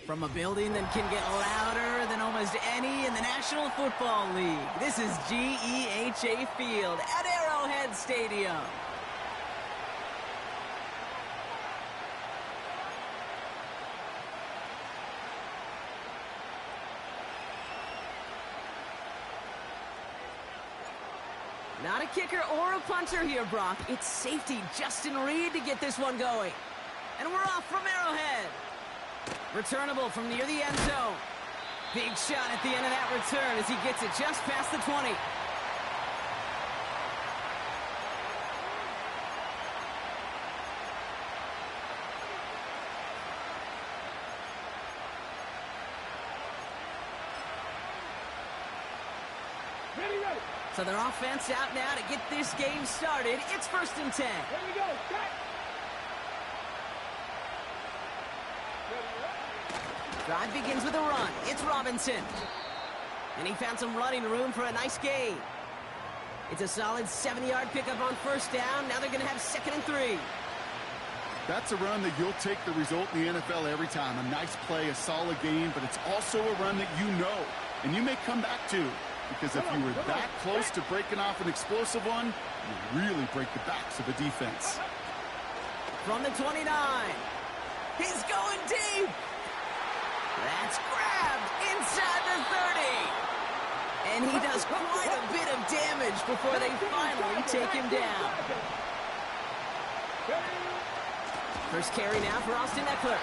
From a building that can get louder than almost any in the National Football League, this is GEHA Field at Arrowhead Stadium. Not a kicker or a punter here, Brock. It's safety Justin Reed to get this one going. And we're off from Arrowhead. Returnable from near the end zone. Big shot at the end of that return as he gets it just past the 20. So their offense out now to get this game started. It's 1st and 10. Here we go. Drive begins with a run. It's Robinson. And he found some running room for a nice gain. It's a solid 70-yard pickup on 1st down. Now they're going to have 2nd and 3. That's a run that you'll take the result in the NFL every time. A nice play, a solid game, but it's also a run that you know and you may come back to. Because if you were that close to breaking off an explosive one, you really break the backs of the defense. From the 29. He's going deep. That's grabbed inside the 30. And he does quite a bit of damage before they finally take him down. First carry now for Austin Eckler.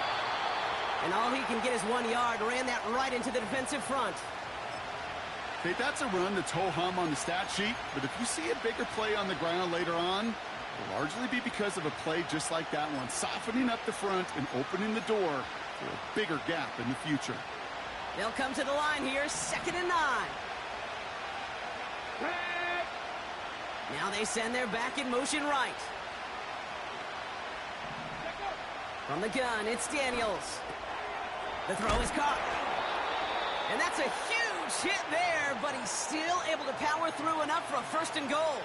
And all he can get is 1 yard. Ran that right into the defensive front. Okay, that's a run that's ho-hum on the stat sheet, but if you see a bigger play on the ground later on, it'll largely be because of a play just like that one, softening up the front and opening the door for a bigger gap in the future. They'll come to the line here, 2nd and 9. Now they send their back in motion right. From the gun, it's Daniels. The throw is caught. And that's a huge hit there, but he's still able to power through enough for a 1st and goal.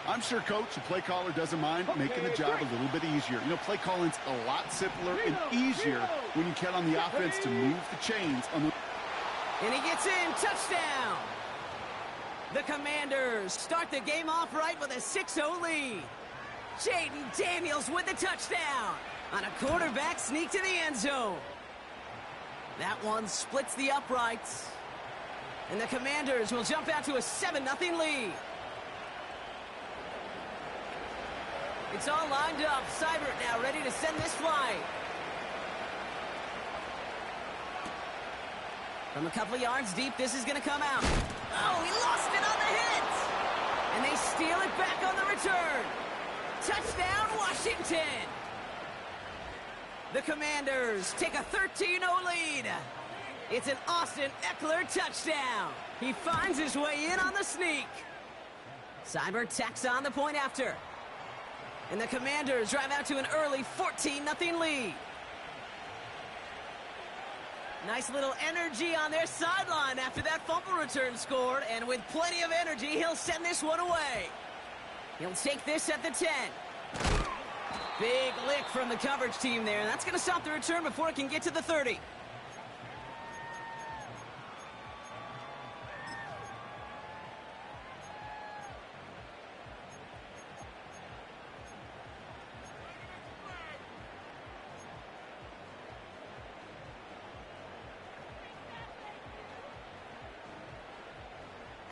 I'm sure, Coach, the play caller doesn't mind making the job a little bit easier. You know, play calling's a lot simpler and easier when you count on the offense to move the chains on the... And he gets in, touchdown! The Commanders start the game off right with a 6-0 lead. Jaden Daniels with the touchdown on a quarterback sneak to the end zone. That one splits the uprights. And the Commanders will jump out to a 7-0 lead. It's all lined up. Seibert now ready to send this flight. From a couple of yards deep, this is going to come out. Oh, he lost it on the hit. And they steal it back on the return. Touchdown, Washington. The Commanders take a 13-0 lead. It's an Austin Eckler touchdown. He finds his way in on the sneak. Seibert tacks on the point after. And the Commanders drive out to an early 14-0 lead. Nice little energy on their sideline after that fumble return scored. And with plenty of energy, he'll send this one away. He'll take this at the 10. Big lick from the coverage team there. That's going to stop the return before it can get to the 30.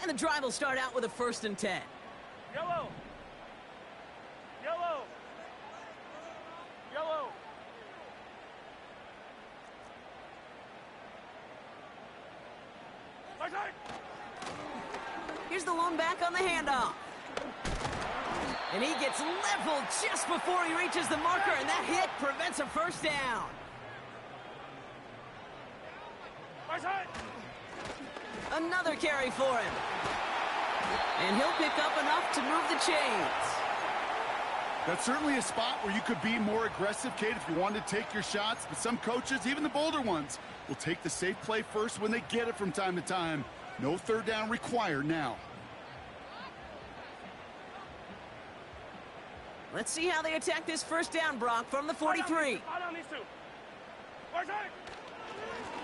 And the drive will start out with a 1st and 10. Yellow. Yellow. Yellow. Here's the lone back on the handoff. And he gets leveled just before he reaches the marker, and that hit prevents a 1st down. Another carry for him. And he'll pick up enough to move the chains. That's certainly a spot where you could be more aggressive, Kate, if you wanted to take your shots. But some coaches, even the bolder ones, will take the safe play first when they get it from time to time. No 3rd down required now. Let's see how they attack this 1st down, Brock, from the 43.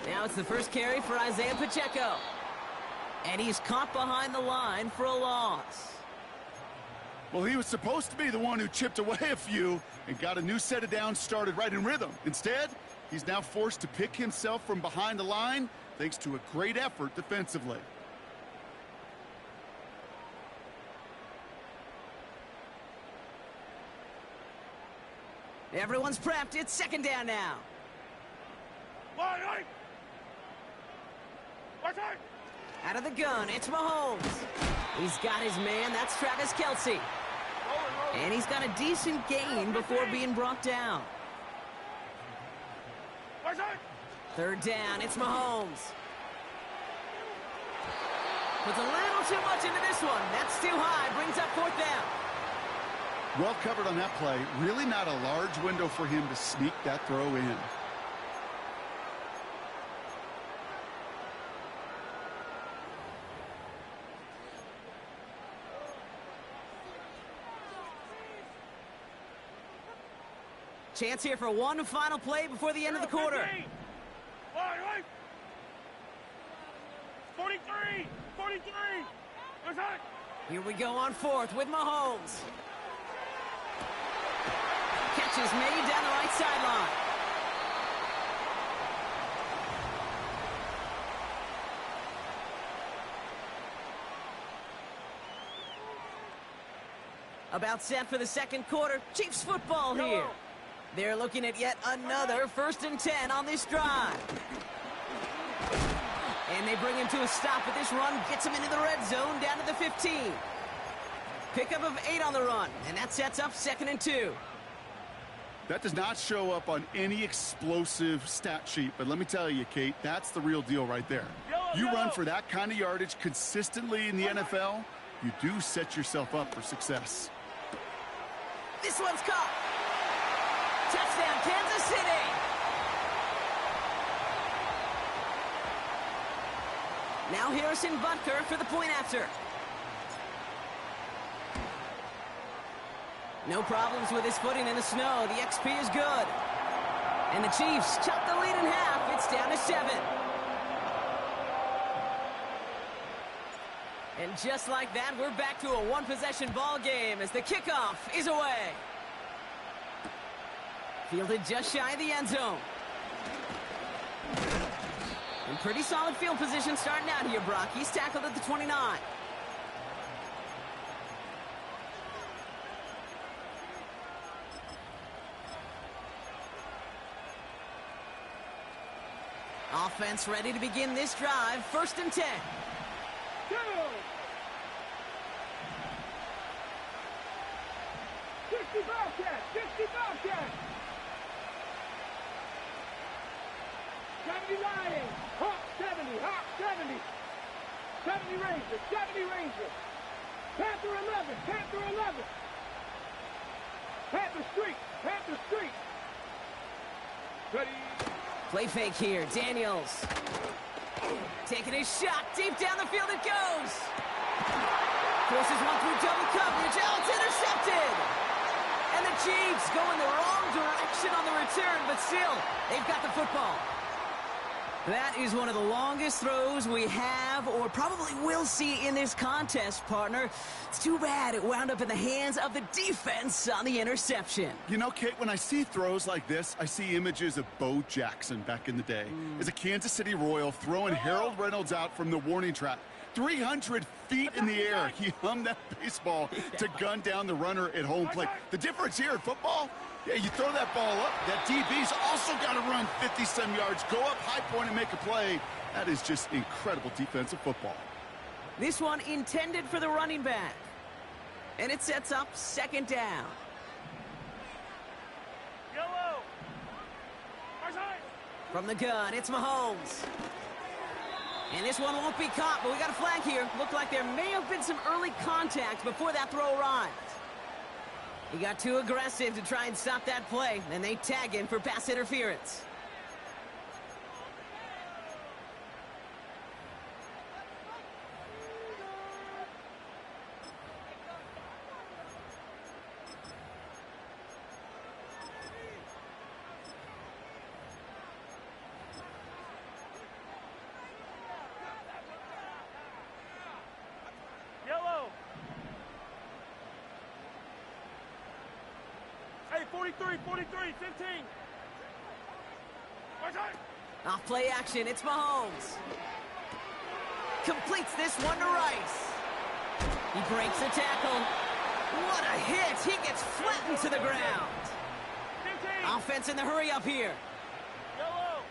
Now it's the first carry for Isaiah Pacheco. And he's caught behind the line for a loss. Well, he was supposed to be the one who chipped away a few and got a new set of downs started right in rhythm. Instead, he's now forced to pick himself from behind the line thanks to a great effort defensively. Everyone's prepped. It's second down now. Out of the gun, it's Mahomes. He's got his man. That's Travis Kelce. And he's got a decent gain before being brought down. Third down, it's Mahomes. Puts a little too much into this one. That's too high. Brings up fourth down. Well covered on that play. Really not a large window for him to sneak that throw in. Chance here for one final play before the end of the quarter. 43! Here we go on fourth with Mahomes. Catch is made down the right sideline. About set for the second quarter. Chiefs football here. They're looking at yet another 1st and 10 on this drive. And they bring him to a stop, but this run gets him into the red zone down to the 15. Pickup of 8 on the run, and that sets up 2nd and 2. That does not show up on any explosive stat sheet, but let me tell you, Kate, that's the real deal right there. You run for that kind of yardage consistently in the NFL, you do set yourself up for success. This one's caught. Touchdown, Kansas City. Now Harrison Butker for the point after. No problems with his footing in the snow. The XP is good. And the Chiefs chop the lead in half. It's down to 7. And just like that, we're back to a one-possession ball game as the kickoff is away. Fielded just shy of the end zone. And pretty solid field position starting out here, Brock. He's tackled at the 29. Offense ready to begin this drive. 1st and 10. Go! 60 Bobcats! 60 Bobcats! 70 Lions! Hawk 70! Hawk 70! 70 Rangers! 70 Rangers! Panther 11! Panther 11! Panther Street! Panther Street! Ready! Play fake here. Daniels. Taking a shot. Deep down the field it goes. Forces one through double coverage. Oh, it's intercepted. And the Chiefs go in the wrong direction on the return, but still, they've got the football. That is one of the longest throws we have or probably will see in this contest, partner. It's too bad it wound up in the hands of the defense on the interception. You know, Kate, when I see throws like this, I see images of Bo Jackson back in the day as a Kansas City Royal throwing Harold Reynolds out from the warning track. 300 feet in the air, he hummed that baseball to gun down the runner at home plate. The difference here in football, yeah, you throw that ball up, that DB's also got to run 50-some yards, go up high point and make a play. That is just incredible defensive football. This one intended for the running back. And it sets up 2nd down. Yellow! From the gun, it's Mahomes. And this one won't be caught, but we got a flag here. Looked like there may have been some early contact before that throw arrived. He got too aggressive to try and stop that play, and they tag him for pass interference. 43, 43, 15. Off play action, it's Mahomes. Completes this one to Rice. He breaks the tackle. What a hit! He gets flattened to the ground. 15. Offense in the hurry up here. Yellow.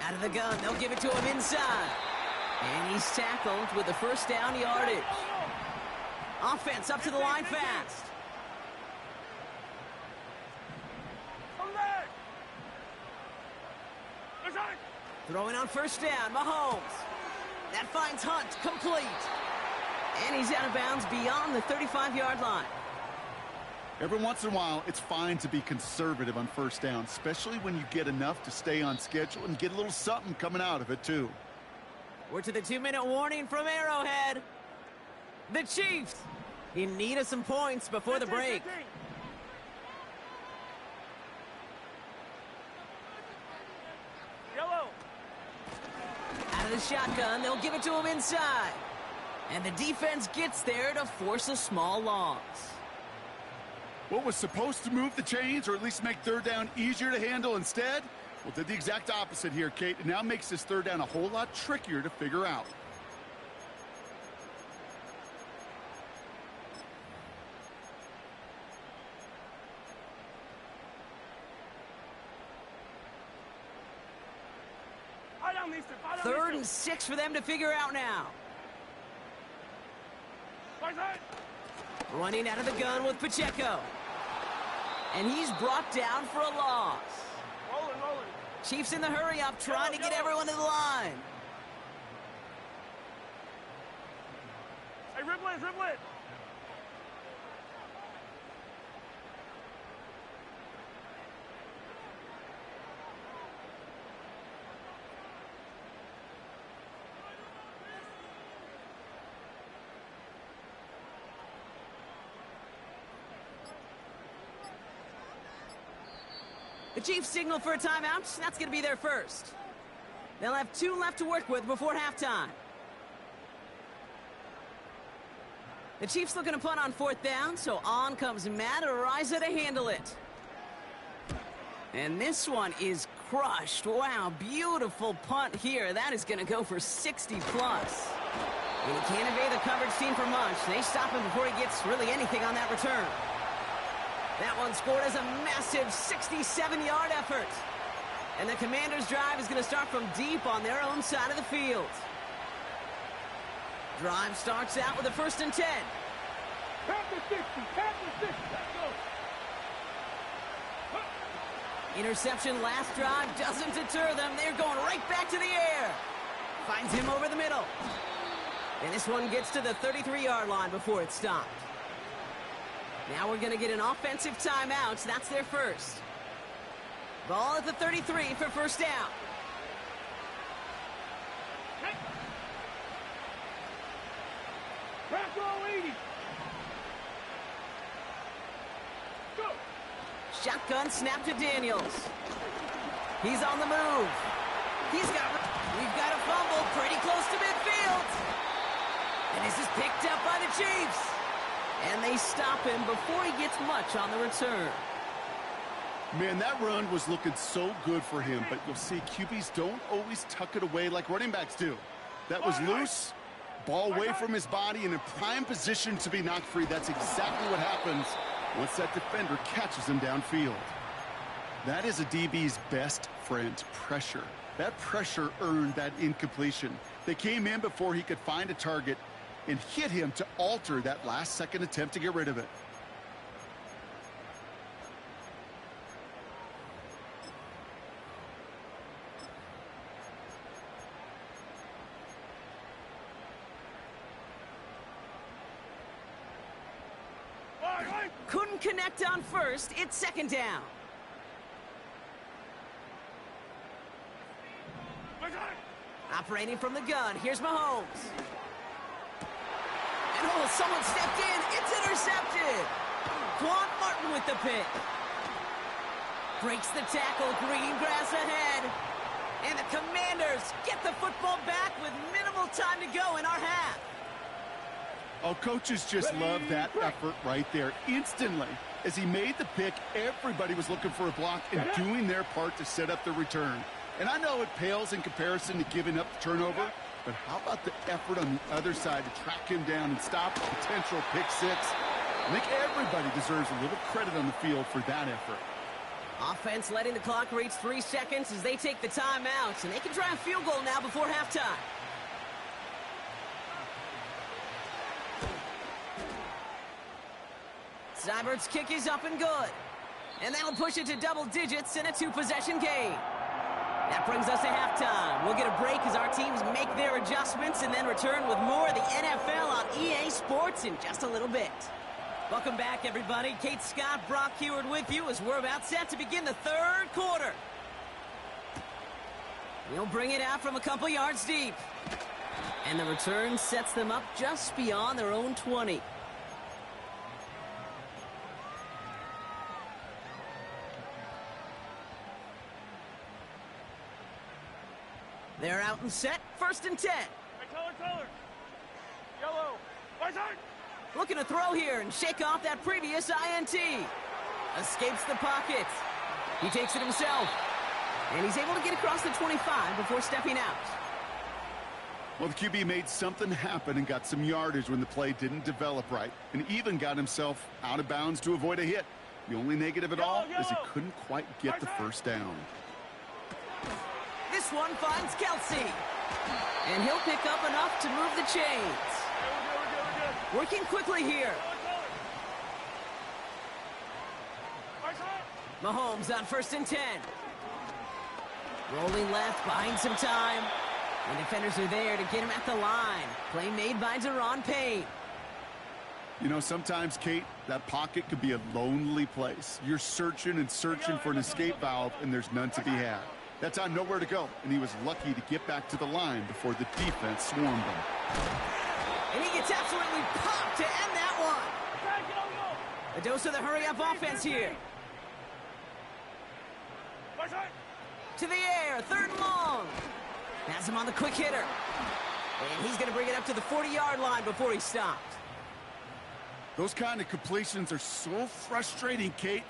Out of the gun, they'll give it to him inside. And he's tackled with the first down yardage. Offense up to the line fast. Throwing on first down, Mahomes. That finds Hunt, complete. And he's out of bounds beyond the 35-yard line. Every once in a while, it's fine to be conservative on first down, especially when you get enough to stay on schedule and get a little something coming out of it, too. We're to the 2-minute warning from Arrowhead. The Chiefs in need of some points before the break. 15. Yellow. Out of the shotgun, they'll give it to him inside. And the defense gets there to force a small loss. What was supposed to move the chains, or at least make third down easier to handle instead? Well, did the exact opposite here, Kate. It now makes this third down a whole lot trickier to figure out. Third and 6 for them to figure out now. Running out of the gun with Pacheco. And he's brought down for a loss. Rolling. Chiefs in the hurry up, trying to get everyone to the line. Hey, dribble it. The Chiefs signal for a timeout. That's going to be their first. They'll have 2 left to work with before halftime. The Chiefs looking to punt on 4th down, so on comes Matt Araiza to handle it. And this one is crushed. Wow, beautiful punt here. That is going to go for 60-plus. And he can't evade the coverage team for much. They stop him before he gets really anything on that return. That one scored as a massive 67-yard effort. And the Commanders' drive is going to start from deep on their own side of the field. Drive starts out with a 1st and 10. Past the 60. Interception last drive doesn't deter them. They're going right back to the air. Finds him over the middle. And this one gets to the 33-yard line before it's stopped. Now we're going to get an offensive timeout. So that's their first. Ball at the 33 for first down. Back row 80. Go. Shotgun snap to Daniels. He's on the move. We've got a fumble pretty close to midfield. And this is picked up by the Chiefs. And they stop him before he gets much on the return. Man, that run was looking so good for him, but you'll see QBs don't always tuck it away like running backs do. That was loose, ball away from his body, and in prime position to be knocked free. That's exactly what happens once that defender catches him downfield. That is a DB's best friend, pressure. That pressure earned that incompletion. They came in before he could find a target and hit him to alter that last-second attempt to get rid of it. Couldn't connect on first. It's 2nd down. Operating from the gun. Here's Mahomes. And oh, someone stepped in. It's intercepted. Quan Martin with the pick. Breaks the tackle. Green grass ahead. And the Commanders get the football back with minimal time to go in our half. Oh, coaches just love that effort right there. Instantly, as he made the pick, everybody was looking for a block and doing their part to set up the return. And I know it pales in comparison to giving up the turnover, but how about the effort on the other side to track him down and stop a potential pick six? I think everybody deserves a little credit on the field for that effort. Offense letting the clock reach 3 seconds as they take the timeouts, and they can try a field goal now before halftime. Seibert's kick is up and good. And that'll push it to double digits in a 2-possession game. That brings us to halftime. We'll get a break as our teams make their adjustments and then return with more of the NFL on EA Sports in just a little bit. Welcome back, everybody. Kate Scott, Brock Heward with you as we're about set to begin the third quarter. We'll bring it out from a couple yards deep. And the return sets them up just beyond their own 20. They're out and set, 1st and 10. Hey, Teller. Yellow. Right side. Looking to throw here and shake off that previous INT. Escapes the pocket. He takes it himself. And he's able to get across the 25 before stepping out. Well, the QB made something happen and got some yardage when the play didn't develop right, and even got himself out of bounds to avoid a hit. The only negative at all is he couldn't quite get the first down. This one finds Kelsey. And he'll pick up enough to move the chains. Working quickly here. Mahomes on 1st and 10. Rolling left, buying some time. And defenders are there to get him at the line. Play made by Deron Payne. You know, sometimes, Kate, that pocket could be a lonely place. You're searching and searching for an escape valve, and there's none to be had. That time, nowhere to go, and he was lucky to get back to the line before the defense swarmed him. And he gets absolutely popped to end that one. A dose of the hurry-up offense here. To the air, 3rd and long. Has him on the quick hitter. And he's going to bring it up to the 40-yard line before he stopped. Those kind of completions are so frustrating, Kate.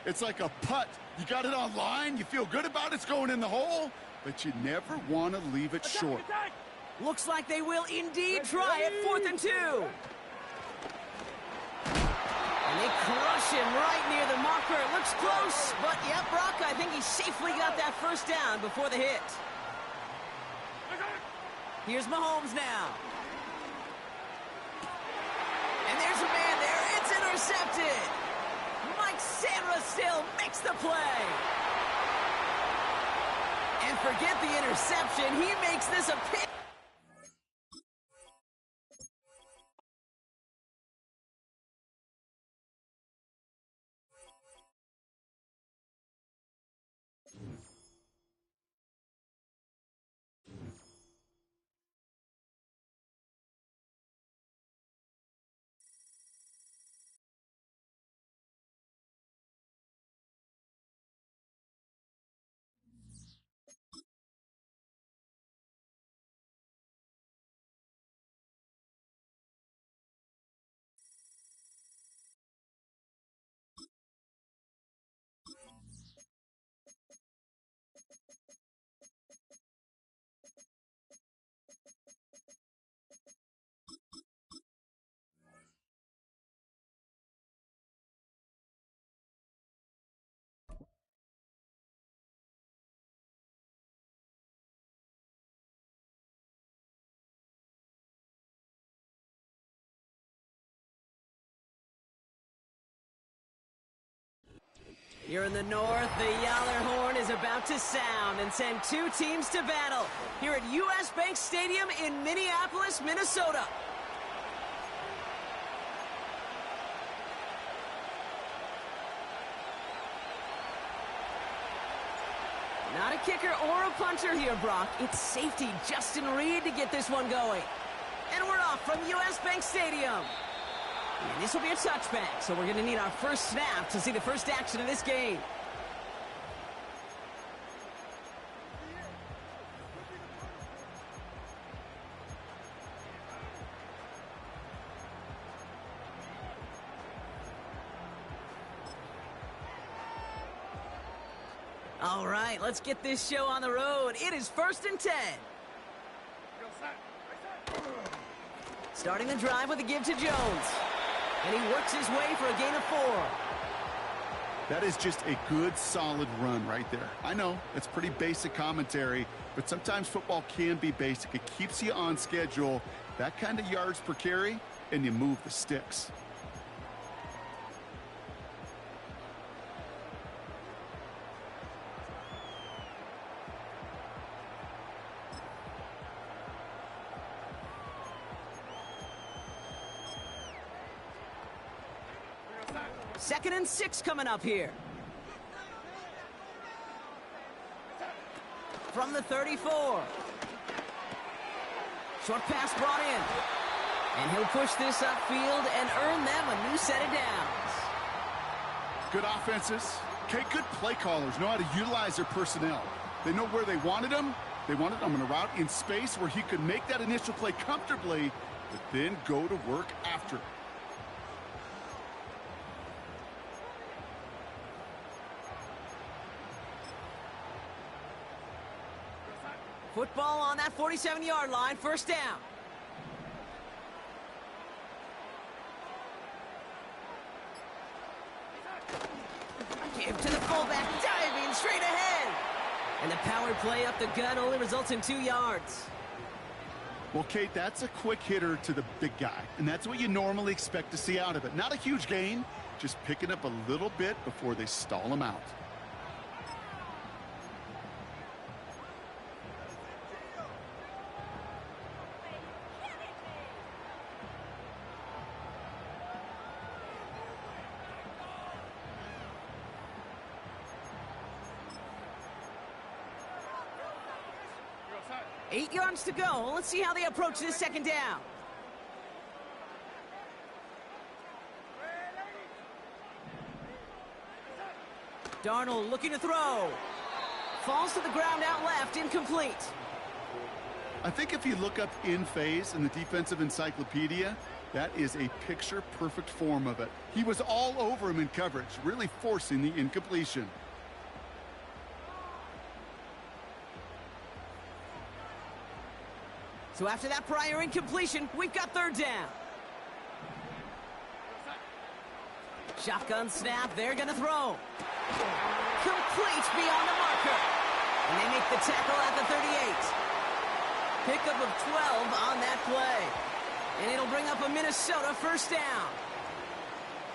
It's like a putt. You got it on line, you feel good about it's going in the hole, but you never want to leave it short. Looks like they will indeed try it, 4th and 2. And they crush him right near the marker. It looks close, but yeah, Brock, I think he safely got that first down before the hit. Here's Mahomes now. And there's a man there. It's intercepted. Mike Sandra still makes the play. And forget the interception. He makes this a pick. Here in the north, the Yaller horn is about to sound and send 2 teams to battle here at U.S. Bank Stadium in Minneapolis, Minnesota. Not a kicker or a puncher here, Brock. It's safety Justin Reed to get this one going. And we're off from U.S. Bank Stadium. And this will be a touchback, so we're going to need our first snap to see the first action of this game. All right, let's get this show on the road. It is 1st and 10. Starting the drive with a give to Jones. And he works his way for a gain of 4. That is just a good, solid run right there. I know, it's pretty basic commentary, but sometimes football can be basic. It keeps you on schedule, that kind of yards per carry, and you move the sticks. Second and 6 coming up here. From the 34. Short pass brought in. And he'll push this upfield and earn them a new set of downs. Good offenses. Okay, good play callers know how to utilize their personnel. They know where they wanted them. They wanted them on a route in space where he could make that initial play comfortably, but then go to work after it. Football on that 47-yard line, 1st down. Give to the fullback, diving straight ahead. And the power play up the gut only results in 2 yards. Well, Kate, that's a quick hitter to the big guy, and that's what you normally expect to see out of it. Not a huge gain, just picking up a little bit before they stall him out. Eight yards to go. Let's see how they approach this 2nd down. Darnold looking to throw. Falls to the ground out left, incomplete. I think if you look up in phase in the defensive encyclopedia, that is a picture-perfect form of it. He was all over him in coverage, really forcing the incompletion. So after that prior incompletion, we've got 3rd down. Shotgun snap, they're going to throw. Complete beyond the marker. And they make the tackle at the 38. Pickup of 12 on that play. And it'll bring up a Minnesota 1st down.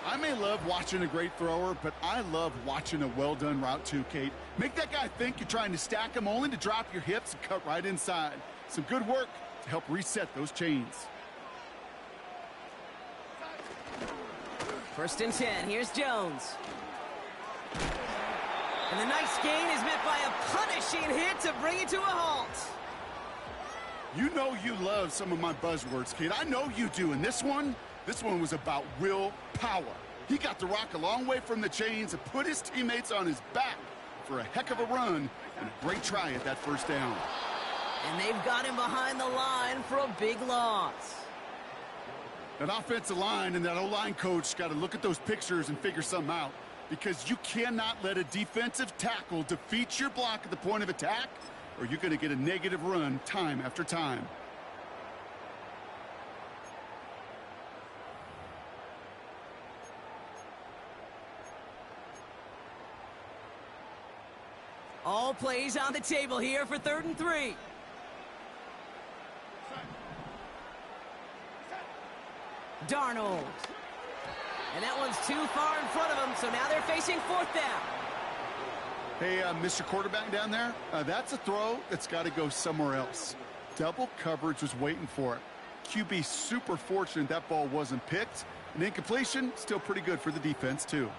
I may love watching a great thrower, but I love watching a well-done route too, Kate. Make that guy think you're trying to stack him only to drop your hips and cut right inside. Some good work to help reset those chains. 1st and 10. Here's Jones. And the nice gain is met by a punishing hit to bring it to a halt. You know you love some of my buzzwords, Kate. I know you do. And this one was about will power. He got the rock a long way from the chains and put his teammates on his back for a heck of a run and a great try at that 1st down. And they've got him behind the line for a big loss. That offensive line and that O-line coach got to look at those pictures and figure something out, because you cannot let a defensive tackle defeat your block at the point of attack, or you're going to get a negative run time after time. All plays on the table here for 3rd and 3. Darnold. And that one's too far in front of him, so now they're facing 4th down. Hey, Mr. Quarterback down there, that's a throw that's got to go somewhere else. Double coverage was waiting for it. QB super fortunate that ball wasn't picked. An incompletion, still pretty good for the defense, too.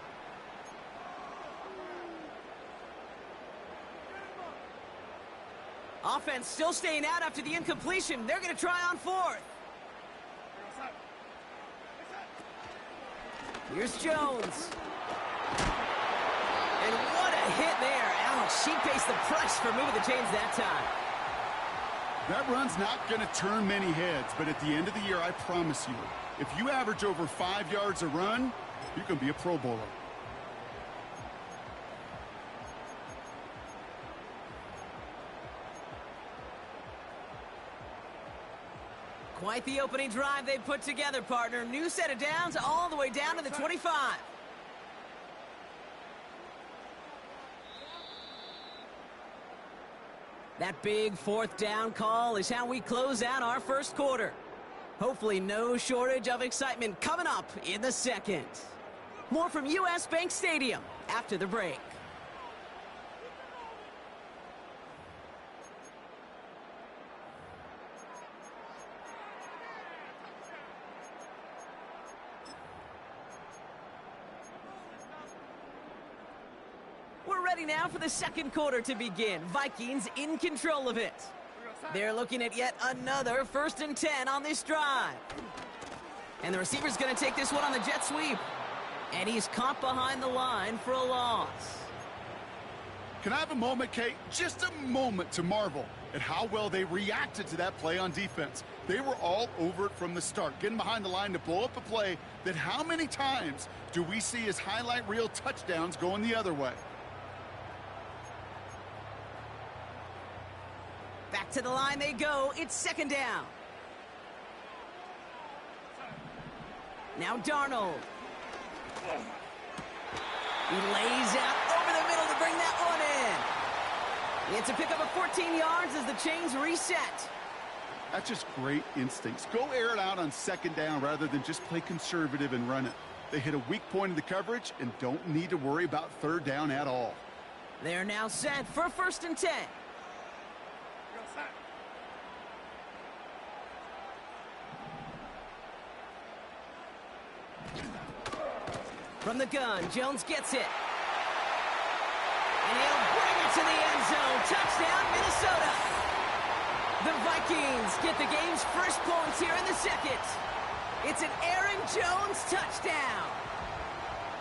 Offense still staying out after the incompletion. They're going to try on 4th. Here's Jones. And what a hit there. Ouch, she faced the price for moving the chains that time. That run's not going to turn many heads, but at the end of the year, I promise you, if you average over 5 yards a run, you're going to be a Pro Bowler. Quite the opening drive they put together, partner. New set of downs all the way down to the 25. That big fourth down call is how we close out our first quarter. Hopefully no shortage of excitement coming up in the second. More from U.S. Bank Stadium after the break. We're ready now for the second quarter to begin. Vikings in control of it. They're looking at yet another 1st and 10 on this drive. And the receiver's going to take this one on the jet sweep. And he's caught behind the line for a loss. Can I have a moment, Kate? Just a moment to marvel at how well they reacted to that play on defense. They were all over it from the start, getting behind the line to blow up a play that how many times do we see as highlight reel touchdowns going the other way? Back to the line they go. It's 2nd down. Now Darnold. He lays out over the middle to bring that one in. It's a pickup of 14 yards as the chains reset. That's just great instincts. Go air it out on 2nd down rather than just play conservative and run it. They hit a weak point in the coverage and don't need to worry about 3rd down at all. They're now set for 1st and 10. From the gun, Jones gets it. And he'll bring it to the end zone. Touchdown, Minnesota. The Vikings get the game's first points here in the second. It's an Aaron Jones touchdown.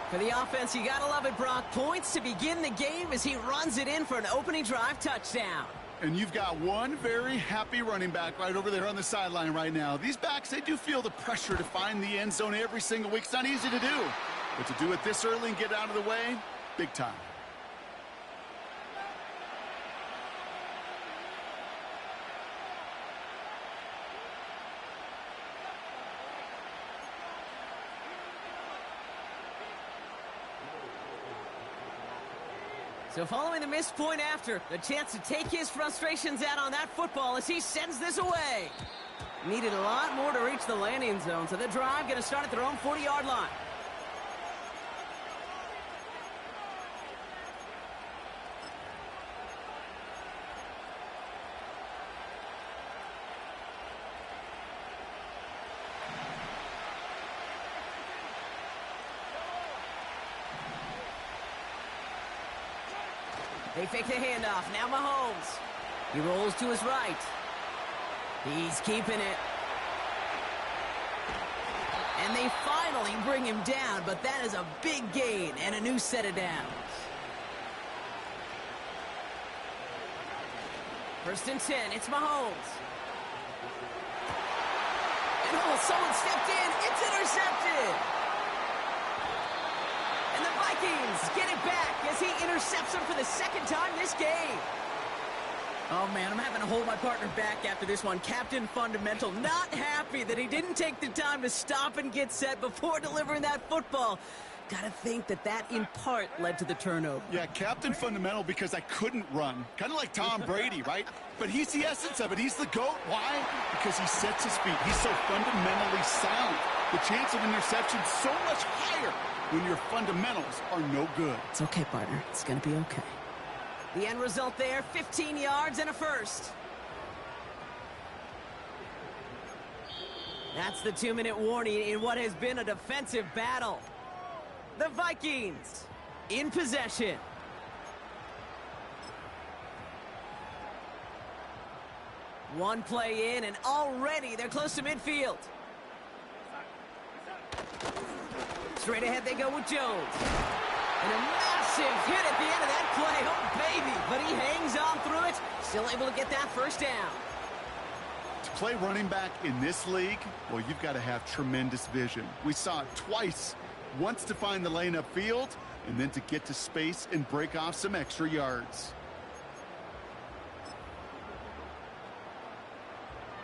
For the offense, you gotta love it, Brock. Points to begin the game as he runs it in for an opening drive touchdown. And you've got one very happy running back right over there on the sideline right now. These backs, they do feel the pressure to find the end zone every single week. It's not easy to do. But to do it this early and get out of the way, big time. So following the missed point after, the chance to take his frustrations out on that football as he sends this away. Needed a lot more to reach the landing zone, so the drive going to start at their own 40-yard line. They fake the handoff. Now Mahomes. He rolls to his right. He's keeping it. And they finally bring him down, but that is a big gain and a new set of downs. 1st and 10. It's Mahomes. And oh, someone stepped in. It's intercepted. And the Vikings get it back as he intercepts him for the 2nd time this game. Oh, man, I'm having to hold my partner back after this one. Captain Fundamental not happy that he didn't take the time to stop and get set before delivering that football. Gotta think that in part led to the turnover. Yeah, Captain Fundamental because I couldn't run. Kind of like Tom Brady, right? But he's the essence of it. He's the GOAT. Why? Because he sets his feet. He's so fundamentally sound. The chance of interception so much higher when your fundamentals are no good. It's okay, partner. It's going to be okay. The end result there, 15 yards and a first. That's the 2-minute warning in what has been a defensive battle. The Vikings in possession. One play in, and already they're close to midfield. Straight ahead they go with Jones. And a massive hit at the end of that play. Oh, baby. But he hangs on through it. Still able to get that 1st down. To play running back in this league, well, you've got to have tremendous vision. We saw it twice. Once to find the lane upfield, and then to get to space and break off some extra yards.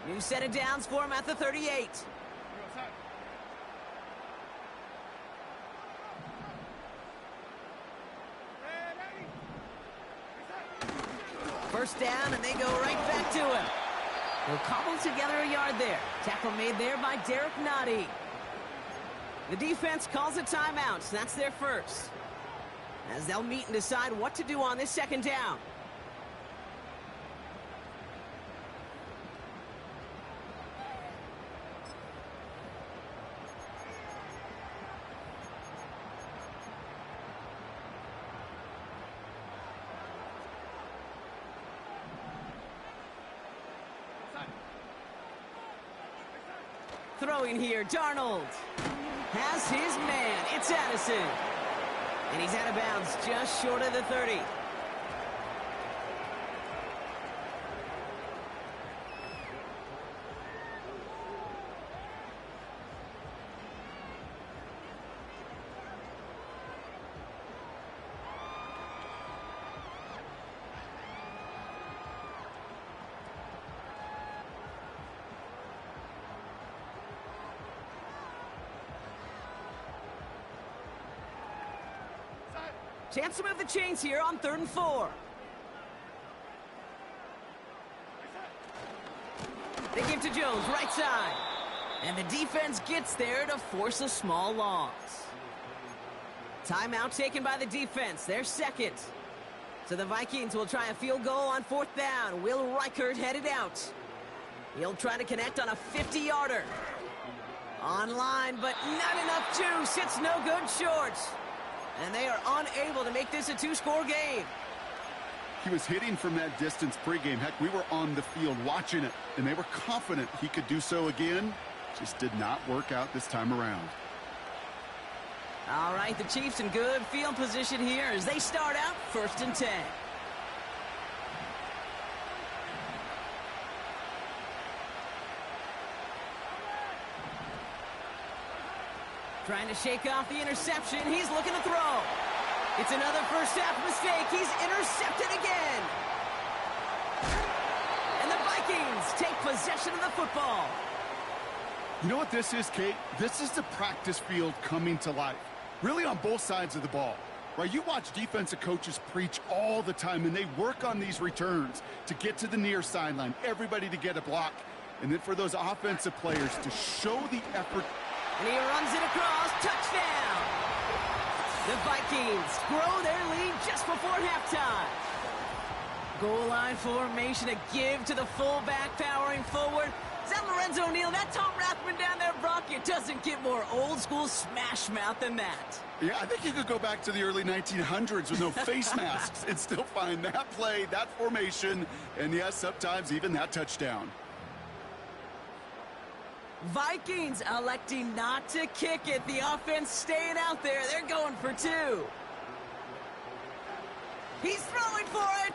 New set of downs for him at the 38. First down, and they go right back to him. They'll cobble together a yard there. Tackle made there by Derek Nottie. The defense calls a timeout. That's their first. As they'll meet and decide what to do on this second down. Throwing here, Darnold has his man. It's Addison. And he's out of bounds just short of the 30. Chance to move the chains here on 3rd and 4. They give to Jones, right side. And the defense gets there to force a small loss. Timeout taken by the defense, their second. So the Vikings will try a field goal on 4th down. Will Reichert headed out. He'll try to connect on a 50-yarder. Online, but not enough juice. It's no good short. And they are unable to make this a 2-score game. He was hitting from that distance pregame. Heck, we were on the field watching it, and they were confident he could do so again. Just did not work out this time around. All right, the Chiefs in good field position here as they start out 1st and 10. Trying to shake off the interception. He's looking to throw. It's another first-half mistake. He's intercepted again. And the Vikings take possession of the football. You know what this is, Kate? This is the practice field coming to life. Really on both sides of the ball. Right? You watch defensive coaches preach all the time, and they work on these returns to get to the near sideline, everybody to get a block, and then for those offensive players to show the effort. And he runs it across. Touchdown! The Vikings grow their lead just before halftime. Goal line formation, a give to the fullback powering forward. Is that Lorenzo Neal? That Tom Rathman down there, Brock? It doesn't get more old-school smash mouth than that. Yeah, I think you could go back to the early 1900s with no face masks and still find that play, that formation, and yes, sometimes even that touchdown. Vikings electing not to kick it. The offense staying out there. They're going for 2. He's throwing for it.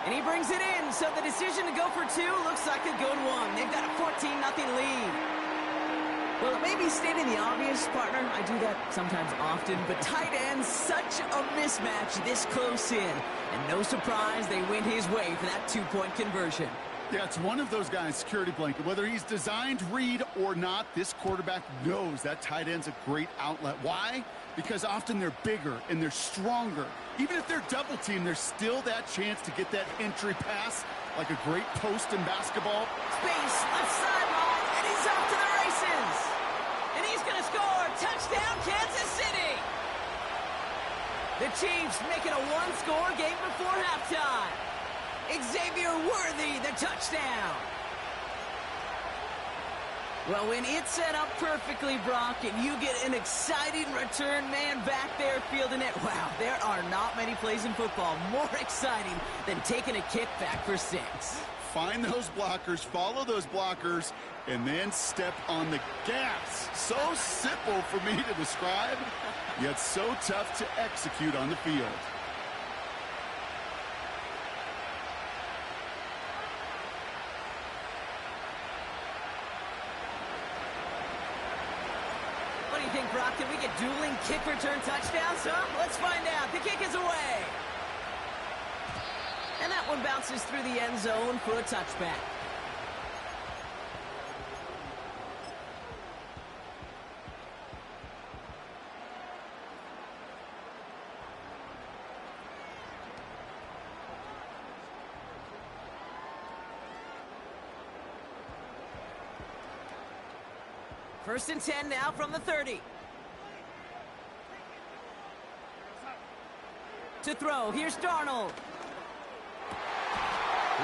And he brings it in. So the decision to go for 2 looks like a good one. They've got a 14-0 lead. Well, it may be stating the obvious, partner. I do that sometimes often. But tight ends, such a mismatch this close in. And no surprise, they went his way for that 2-point conversion. Yeah, it's one of those guys, security blanket. Whether he's designed read or not, this quarterback knows that tight end's a great outlet. Why? Because often they're bigger and they're stronger. Even if they're double teamed, there's still that chance to get that entry pass, like a great post in basketball. Space, left sideline, and he's off to the races. And he's going to score. Touchdown, Kansas City. The Chiefs making a 1-score game before halftime. Xavier Worthy, the touchdown. Well, when it's set up perfectly, Brock, and you get an exciting return man back there fielding it, wow, there are not many plays in football more exciting than taking a kick back for 6. Find those blockers, follow those blockers, and then step on the gas. So simple for me to describe, yet so tough to execute on the field. What do you think, Brock? Can we get dueling kick return touchdowns, huh? Let's find out. The kick is away. And that one bounces through the end zone for a touchback. First and 10 now from the 30. To throw, here's Darnold.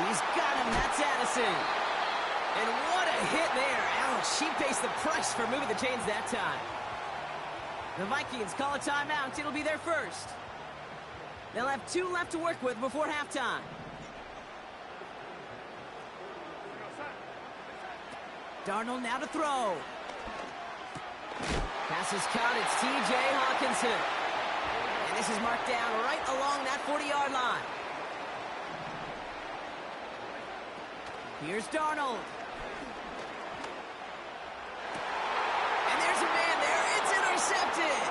He's got him, that's Addison. And what a hit there. Ouch, she pays the price for moving the chains that time. The Vikings call a timeout. It'll be their first. They'll have 2 left to work with before halftime. Darnold now to throw. Pass is caught. It's T.J. Hawkinson. And this is marked down right along that 40-yard line. Here's Darnold. And there's a man there. It's intercepted.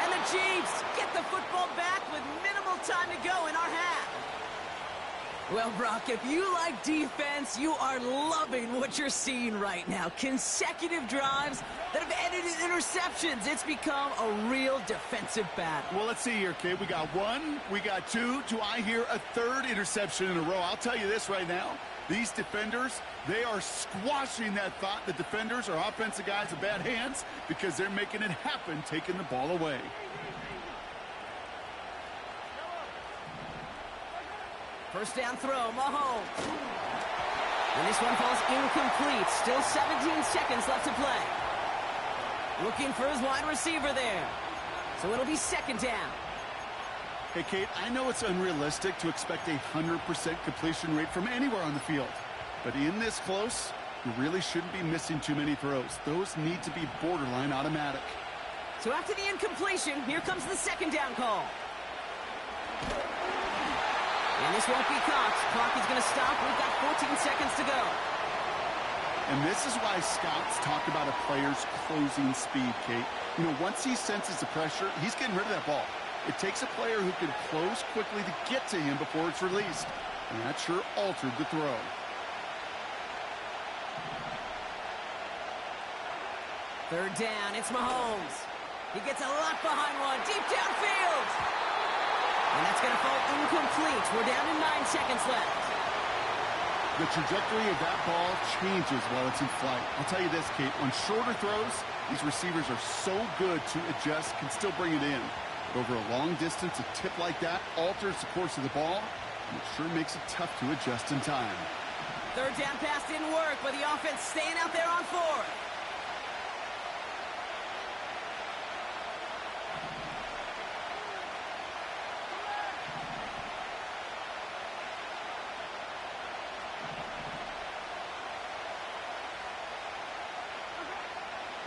And the Chiefs get the football back with minimal time to go in our half. Well, Brock, if you like defense, you are loving what you're seeing right now. Consecutive drives that have ended in interceptions. It's become a real defensive battle. Well, let's see here, kid. We got 1, we got 2. Do I hear a 3rd interception in a row? I'll tell you this right now. These defenders, they are squashing that thought. The defenders are offensive guys with bad hands because they're making it happen, taking the ball away. First down throw, Mahomes. And this one falls incomplete. Still 17 seconds left to play. Looking for his wide receiver there. So it'll be second down. Hey, Kate, I know it's unrealistic to expect a 100% completion rate from anywhere on the field. But in this close, you really shouldn't be missing too many throws. Those need to be borderline automatic. So after the incompletion, here comes the second down call. And this won't be caught. Clock is going to stop. We've got 14 seconds to go. And this is why scouts talk about a player's closing speed, Kate. You know, once he senses the pressure, he's getting rid of that ball. It takes a player who can close quickly to get to him before it's released. And that sure altered the throw. Third down, it's Mahomes. He gets a lot behind one, deep downfield. And that's going to fall incomplete. We're down to 9 seconds left. The trajectory of that ball changes while it's in flight. I'll tell you this, Kate, on shorter throws, these receivers are so good to adjust, can still bring it in. But over a long distance, a tip like that alters the course of the ball, and it sure makes it tough to adjust in time. Third down pass didn't work, but the offense staying out there on 4th.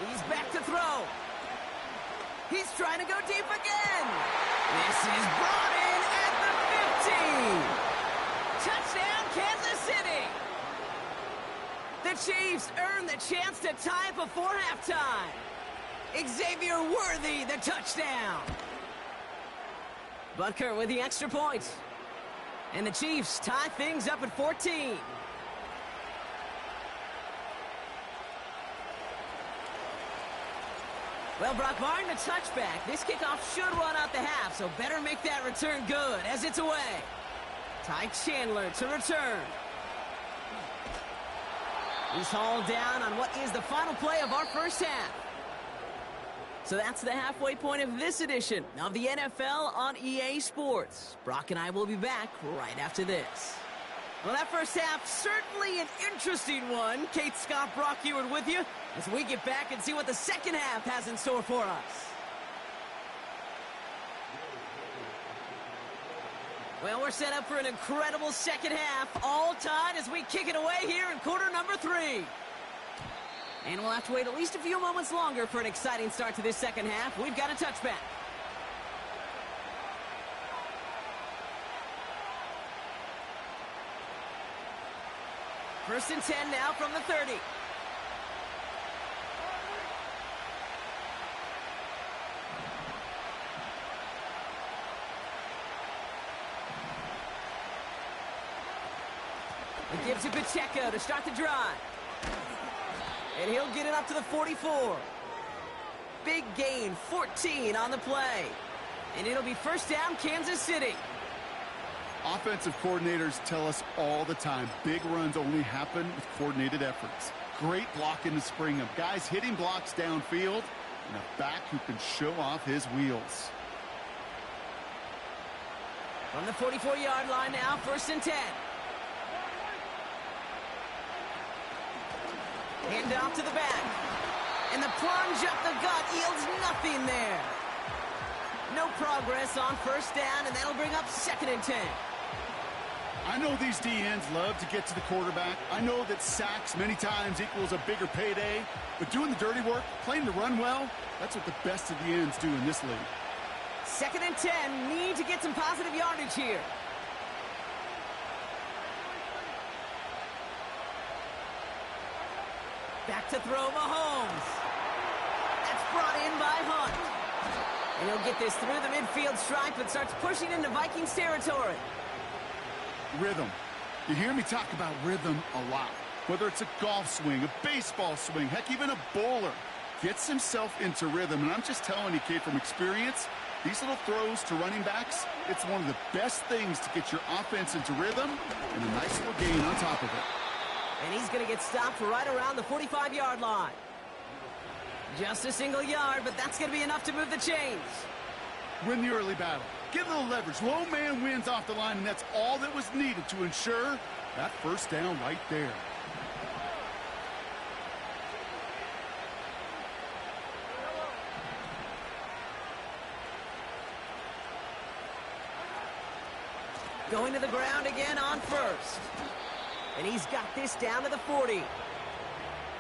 He's back to throw. He's trying to go deep again. This is brought in at the 50. Touchdown, Kansas City. The Chiefs earn the chance to tie before halftime. Xavier Worthy, the touchdown. Butker with the extra point. And the Chiefs tie things up at 14. Well, Brock, barring the touchback, this kickoff should run out the half, so better make that return good as it's away. Ty Chandler to return. He's hauled down on what is the final play of our first half. So that's the halfway point of this edition of the NFL on EA Sports. Brock and I will be back right after this. Well, that first half, certainly an interesting one. Kate, Scott, Brock Ewart with you as we get back and see what the second half has in store for us. Well, we're set up for an incredible second half, all tied as we kick it away here in quarter number 3. And we'll have to wait at least a few moments longer for an exciting start to this second half. We've got a touchback. First and 10 now from the 30. It gives to Pacheco to start the drive. And he'll get it up to the 44. Big gain, 14 on the play. And it'll be first down, Kansas City. Offensive coordinators tell us all the time, big runs only happen with coordinated efforts. Great blocking to spring them. Guys hitting blocks downfield, and a back who can show off his wheels. From the 44-yard line now, 1st and 10. Hand off to the back. And the plunge up the gut yields nothing there. No progress on 1st down, and that'll bring up 2nd and 10. I know these D-ends love to get to the quarterback. I know that sacks many times equals a bigger payday. But doing the dirty work, playing to run well, that's what the best of the ends do in this league. 2nd and 10, need to get some positive yardage here. Back to throw Mahomes. That's brought in by Hunt. And he'll get this through the midfield stripe and starts pushing into Vikings territory. Rhythm. You hear me talk about rhythm a lot. Whether it's a golf swing, a baseball swing, heck, even a bowler. Gets himself into rhythm, and I'm just telling you, kid, from experience, these little throws to running backs, it's one of the best things to get your offense into rhythm and a nice little gain on top of it. And he's going to get stopped right around the 45-yard line. Just a single yard, but that's going to be enough to move the chains. Win the early battle. Get a little leverage. Low man wins off the line, and that's all that was needed to ensure that 1st down right there. Going to the ground again on 1st. And he's got this down to the 40.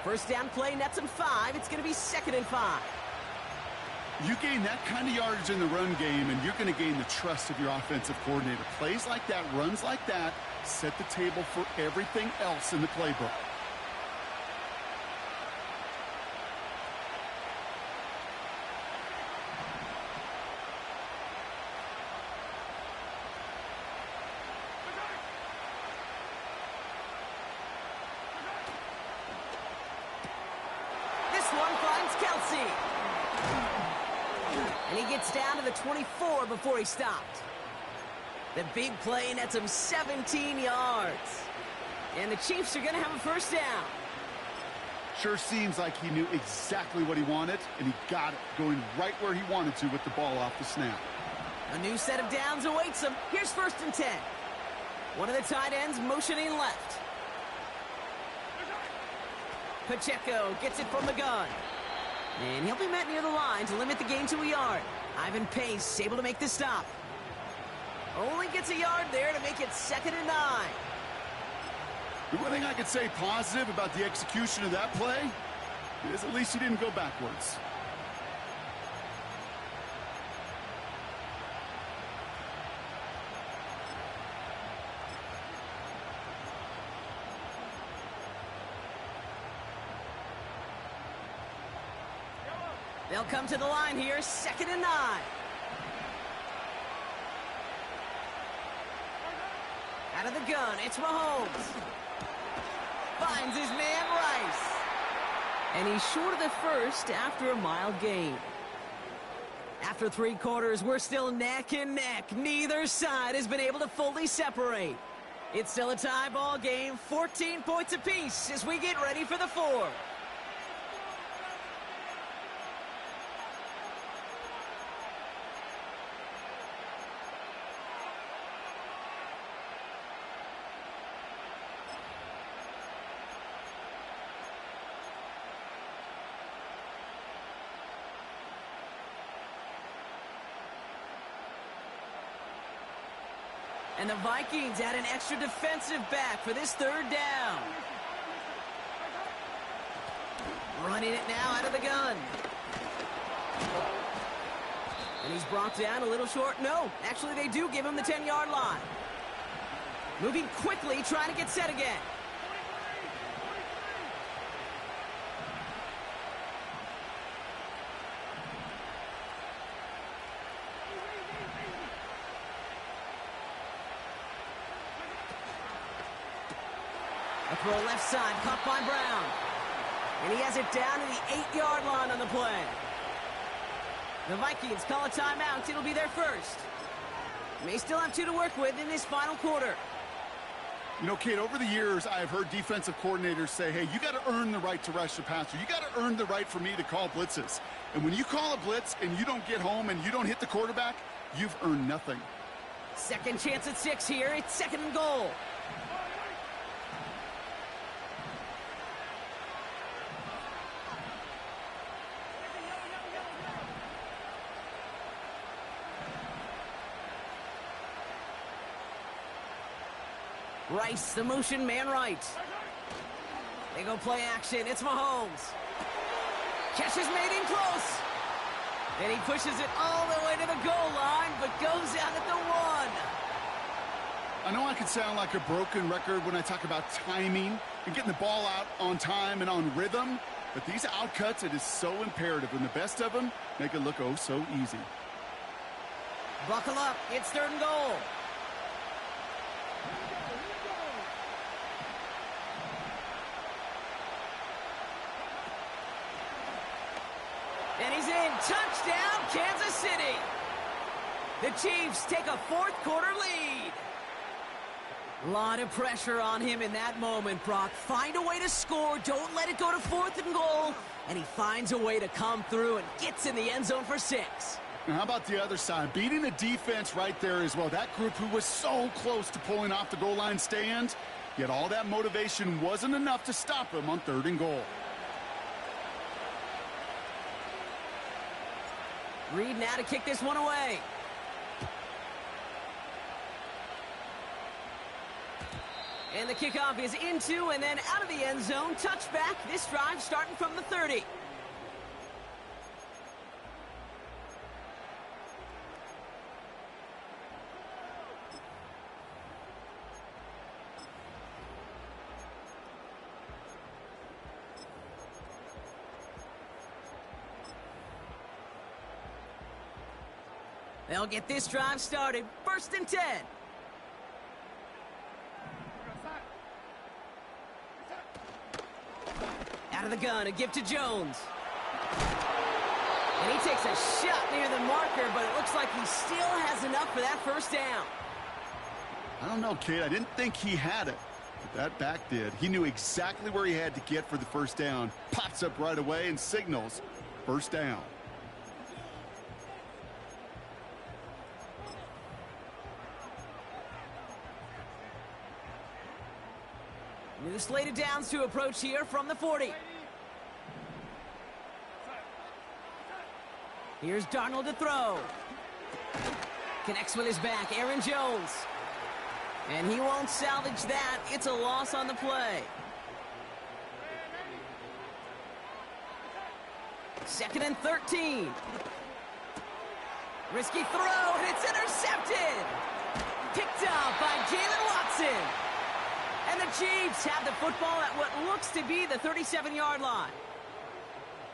1st down play nets him 5. It's going to be 2nd and 5. You gain that kind of yardage in the run game, and you're going to gain the trust of your offensive coordinator. Plays like that, runs like that, set the table for everything else in the playbook. And he gets down to the 24 before he stopped. The big play nets him 17 yards. And the Chiefs are going to have a 1st down. Sure seems like he knew exactly what he wanted, and he got it, going right where he wanted to with the ball off the snap. A new set of downs awaits him. Here's 1st and 10. One of the tight ends motioning left. Pacheco gets it from the gun. And he'll be met near the line to limit the gain to a yard. Ivan Pace able to make the stop. Only gets a yard there to make it 2nd and 9. The one thing I could say positive about the execution of that play is at least he didn't go backwards. They'll come to the line here, 2nd and 9. Out of the gun, it's Mahomes. Finds his man Rice. And he's short of the 1st after a mild gain. After 3 quarters, we're still neck and neck. Neither side has been able to fully separate. It's still a tie ball game, 14 points apiece as we get ready for the 4th. And the Vikings add an extra defensive back for this 3rd down. Running it now out of the gun. And he's brought down a little short. No, actually they do give him the 10-yard line. Moving quickly, trying to get set again. A throw left side, caught by Brown. And he has it down to the 8-yard line on the play. The Vikings call a timeout. It'll be their 1st. May still have 2 to work with in this final quarter. You know, Kate, over the years, I've heard defensive coordinators say, hey, you got to earn the right to rush the passer. You got to earn the right for me to call blitzes. And when you call a blitz and you don't get home and you don't hit the quarterback, you've earned nothing. Second chance at 6 here. It's 2nd and goal. Rice, the motion man right. They go play action. It's Mahomes. Catch is made in close. And he pushes it all the way to the goal line, but goes out at the 1. I know I can sound like a broken record when I talk about timing and getting the ball out on time and on rhythm, but these outcuts, it is so imperative, and the best of them make it look oh so easy. Buckle up. It's 3rd and goal. And he's in. Touchdown, Kansas City. The Chiefs take a 4th quarter lead. A lot of pressure on him in that moment, Brock. Find a way to score. Don't let it go to 4th and goal. And he finds a way to come through and gets in the end zone for 6. And how about the other side? Beating the defense right there as well. That group who was so close to pulling off the goal line stand, yet all that motivation wasn't enough to stop him on 3rd and goal. Reed now to kick this one away. And the kickoff is into and then out of the end zone. Touchback. This drive starting from the 30. They'll get this drive started. 1st and 10. Out of the gun, a give to Jones. And he takes a shot near the marker, but it looks like he still has enough for that 1st down. I don't know, Kate. I didn't think he had it, but that back did. He knew exactly where he had to get for the 1st down. Pops up right away and signals 1st down. New slated downs to approach here from the 40. Here's Darnold to throw. Connects with his back, Aaron Jones. And he won't salvage that. It's a loss on the play. 2nd and 13. Risky throw, and it's intercepted. Picked up by Jalen Watson. And the Chiefs have the football at what looks to be the 37-yard line.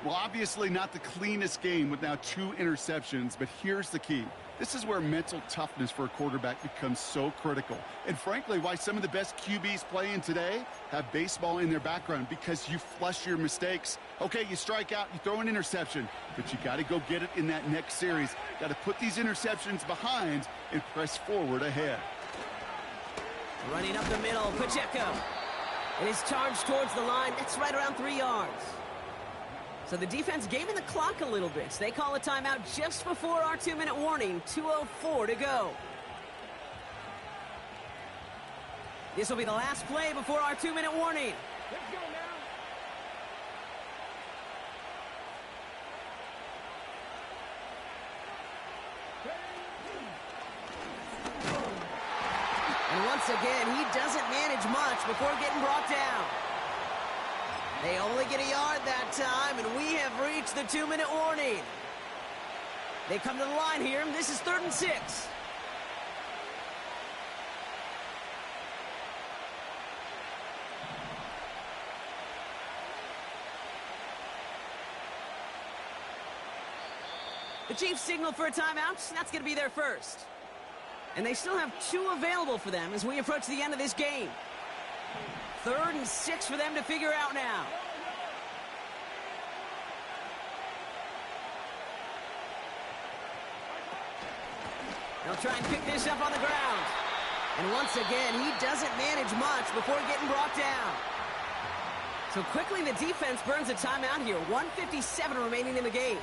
Well, obviously not the cleanest game with now 2 interceptions, but here's the key. This is where mental toughness for a quarterback becomes so critical. And frankly, why some of the best QBs playing today have baseball in their background, because you flush your mistakes. Okay, you strike out, you throw an interception, but you got to go get it in that next series. Got to put these interceptions behind and press forward ahead. Running up the middle, Pacheco. It is charged towards the line. That's right around 3 yards. So the defense gaming the clock a little bit. So they call a timeout just before our 2-minute warning. 2:04 to go. This will be the last play before our 2-minute warning. Let's go now. And once again, he doesn't manage much before getting brought down. They only get a yard that time, and we have reached the 2-minute warning. They come to the line here, and this is 3rd and 6. The Chiefs signal for a timeout. That's going to be their first. And they still have 2 available for them as we approach the end of this game. 3rd and 6 for them to figure out now. They'll try and pick this up on the ground. And once again, he doesn't manage much before getting brought down. So quickly, the defense burns a timeout here. 1:57 remaining in the game.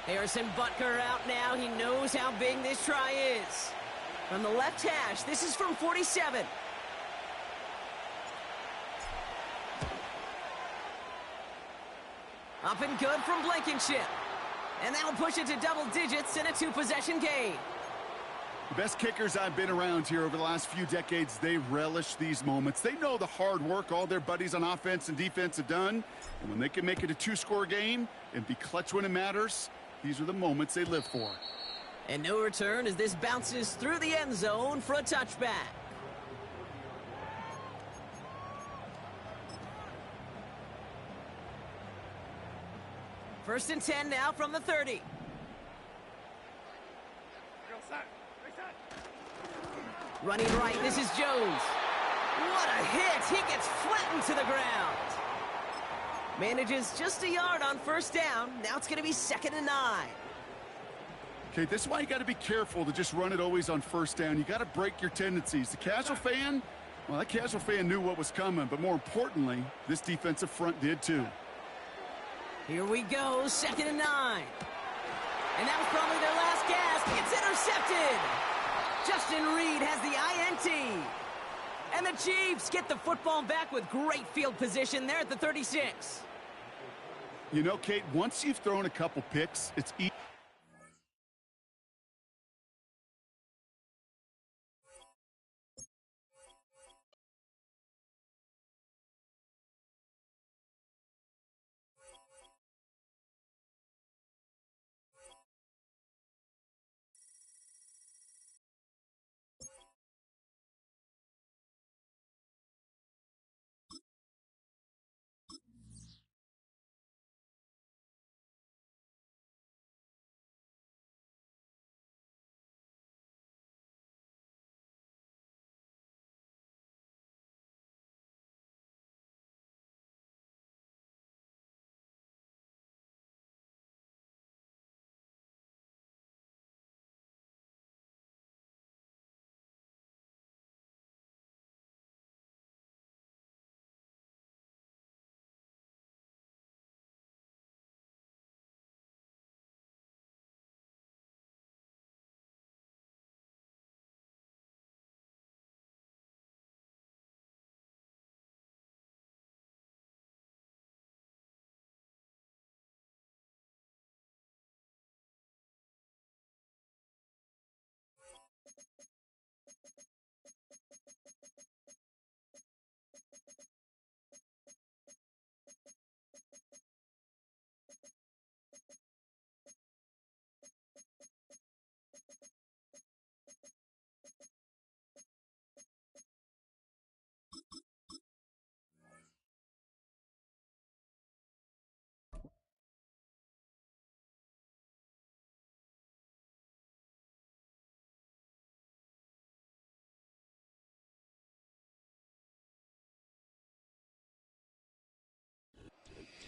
Harrison Butker out now. He knows how big this try is. From the left hash, this is from 47. Up and good from Blankenship. And that'll push it to double digits in a two-possession game. The best kickers I've been around here over the last few decades, they relish these moments. They know the hard work all their buddies on offense and defense have done. And when they can make it a two-score game and be clutch when it matters, these are the moments they live for. And no return as this bounces through the end zone for a touchback. First and 10 now from the 30. Running right, this is Jones. What a hit! He gets flattened to the ground. Manages just a yard on first down. Now it's going to be 2nd and 9. Okay, this is why you got to be careful to just run it always on first down. You got to break your tendencies. The casual fan, well, that casual fan knew what was coming, but more importantly, this defensive front did too. Here we go, 2nd and 9. And that was probably their last gasp. It's intercepted. Justin Reed has the INT. And the Chiefs get the football back with great field position there at the 36. You know, Kate, once you've thrown a couple picks, it's easy.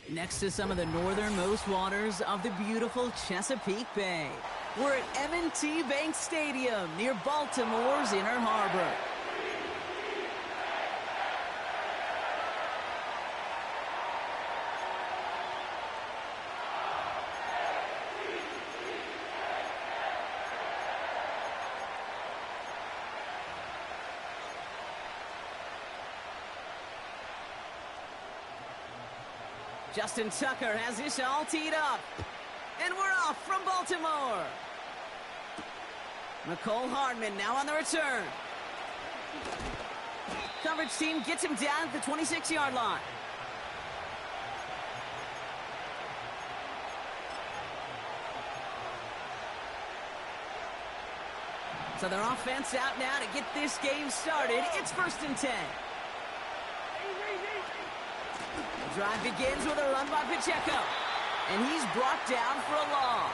Next to some of the northernmost waters of the beautiful Chesapeake Bay, we're at M&T Bank Stadium near Baltimore's Inner Harbor. Justin Tucker has this all teed up. And we're off from Baltimore. Nicole Hardman now on the return. Coverage team gets him down at the 26-yard line. So their offense out now to get this game started. It's 1st and 10. The drive begins with a run by Pacheco. And he's brought down for a loss.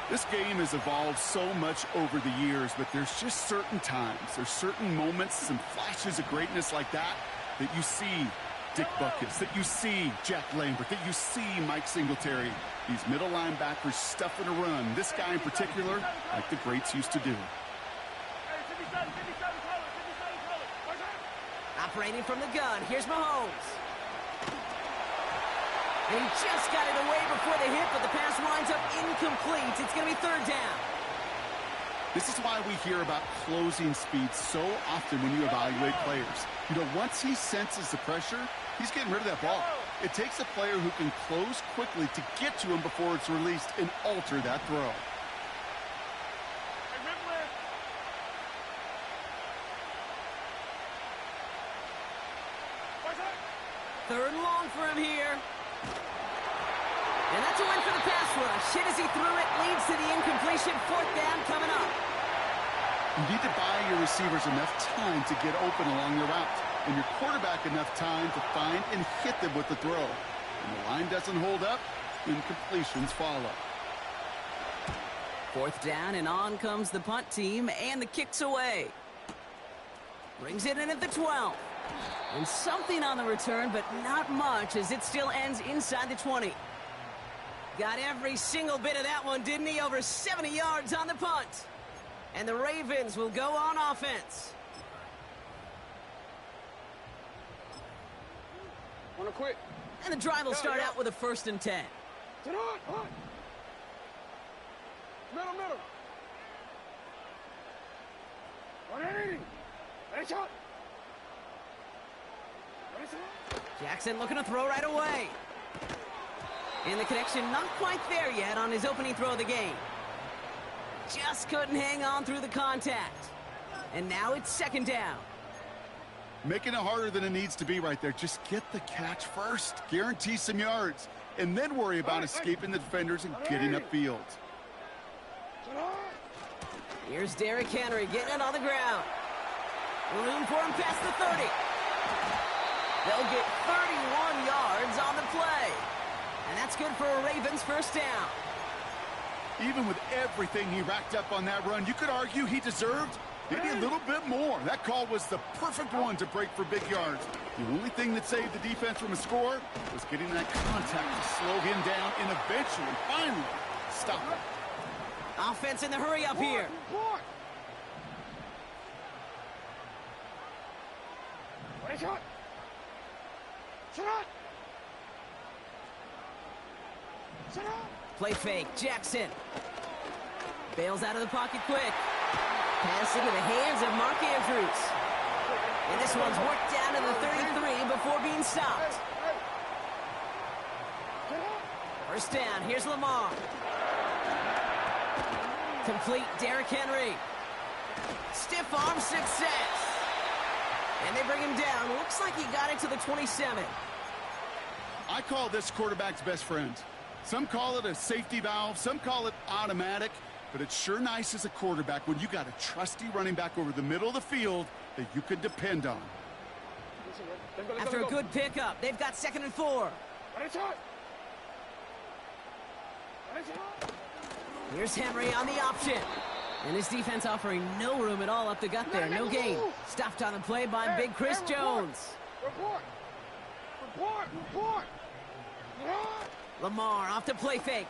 This game has evolved so much over the years, but there's just certain times, there's certain moments, some flashes of greatness like that, that you see Dick Butkus, that you see Jack Lambert, that you see Mike Singletary. These middle linebackers stuffing a run. This guy in particular, like the greats used to do. Operating from the gun, here's Mahomes. And he just got it away before the hit, but the pass winds up incomplete. It's going to be third down. This is why we hear about closing speed so often when you evaluate players. You know, once he senses the pressure, he's getting rid of that ball. It takes a player who can close quickly to get to him before it's released and alter that throw. Third and long for him here. And that's a win for the pass rush. Hit as he threw it, leads to the incompletion. Fourth down coming up. You need to buy your receivers enough time to get open along their route, and your quarterback enough time to find and hit them with the throw. When the line doesn't hold up, incompletions follow. Fourth down, and on comes the punt team, and the kick's away. Brings it in at the 12. And something on the return, but not much, as it still ends inside the 20. Got every single bit of that one, didn't he? Over 70 yards on the punt. And the Ravens will go on offense. Wanna quit? And the drive will start out with a 1st and 10. Sit on. Middle. 180. Ready, shot. Jackson looking to throw right away. And the connection not quite there yet on his opening throw of the game. Just couldn't hang on through the contact. And now it's 2nd down. Making it harder than it needs to be right there. Just get the catch first. Guarantee some yards. And then worry about escaping the defenders and getting upfield. Here's Derrick Henry getting it on the ground. Room for him past the 30. They'll get 31 yards on the play. And that's good for a Ravens 1st down. Even with everything he racked up on that run, you could argue he deserved maybe a little bit more. That call was the perfect one to break for big yards. The only thing that saved the defense from a score was getting that contact to slow him down and eventually, finally, stop him. Offense in the hurry up here. Play fake, Jackson. Bails out of the pocket quick. Pass into the hands of Mark Andrews. And this one's worked down to the 33 before being stopped. 1st down, here's Lamar. Complete, Derrick Henry. Stiff arm success. And they bring him down. Looks like he got it to the 27. I call this quarterback's best friend. Some call it a safety valve, some call it automatic, but it's sure nice as a quarterback when you got a trusty running back over the middle of the field that you can depend on. After a good pickup, they've got 2nd and 4. Here's Henry on the option. And this defense offering no room at all up the gut there. No gain. Stopped on the play by big Chris Jones. Report. Lamar off the play fake.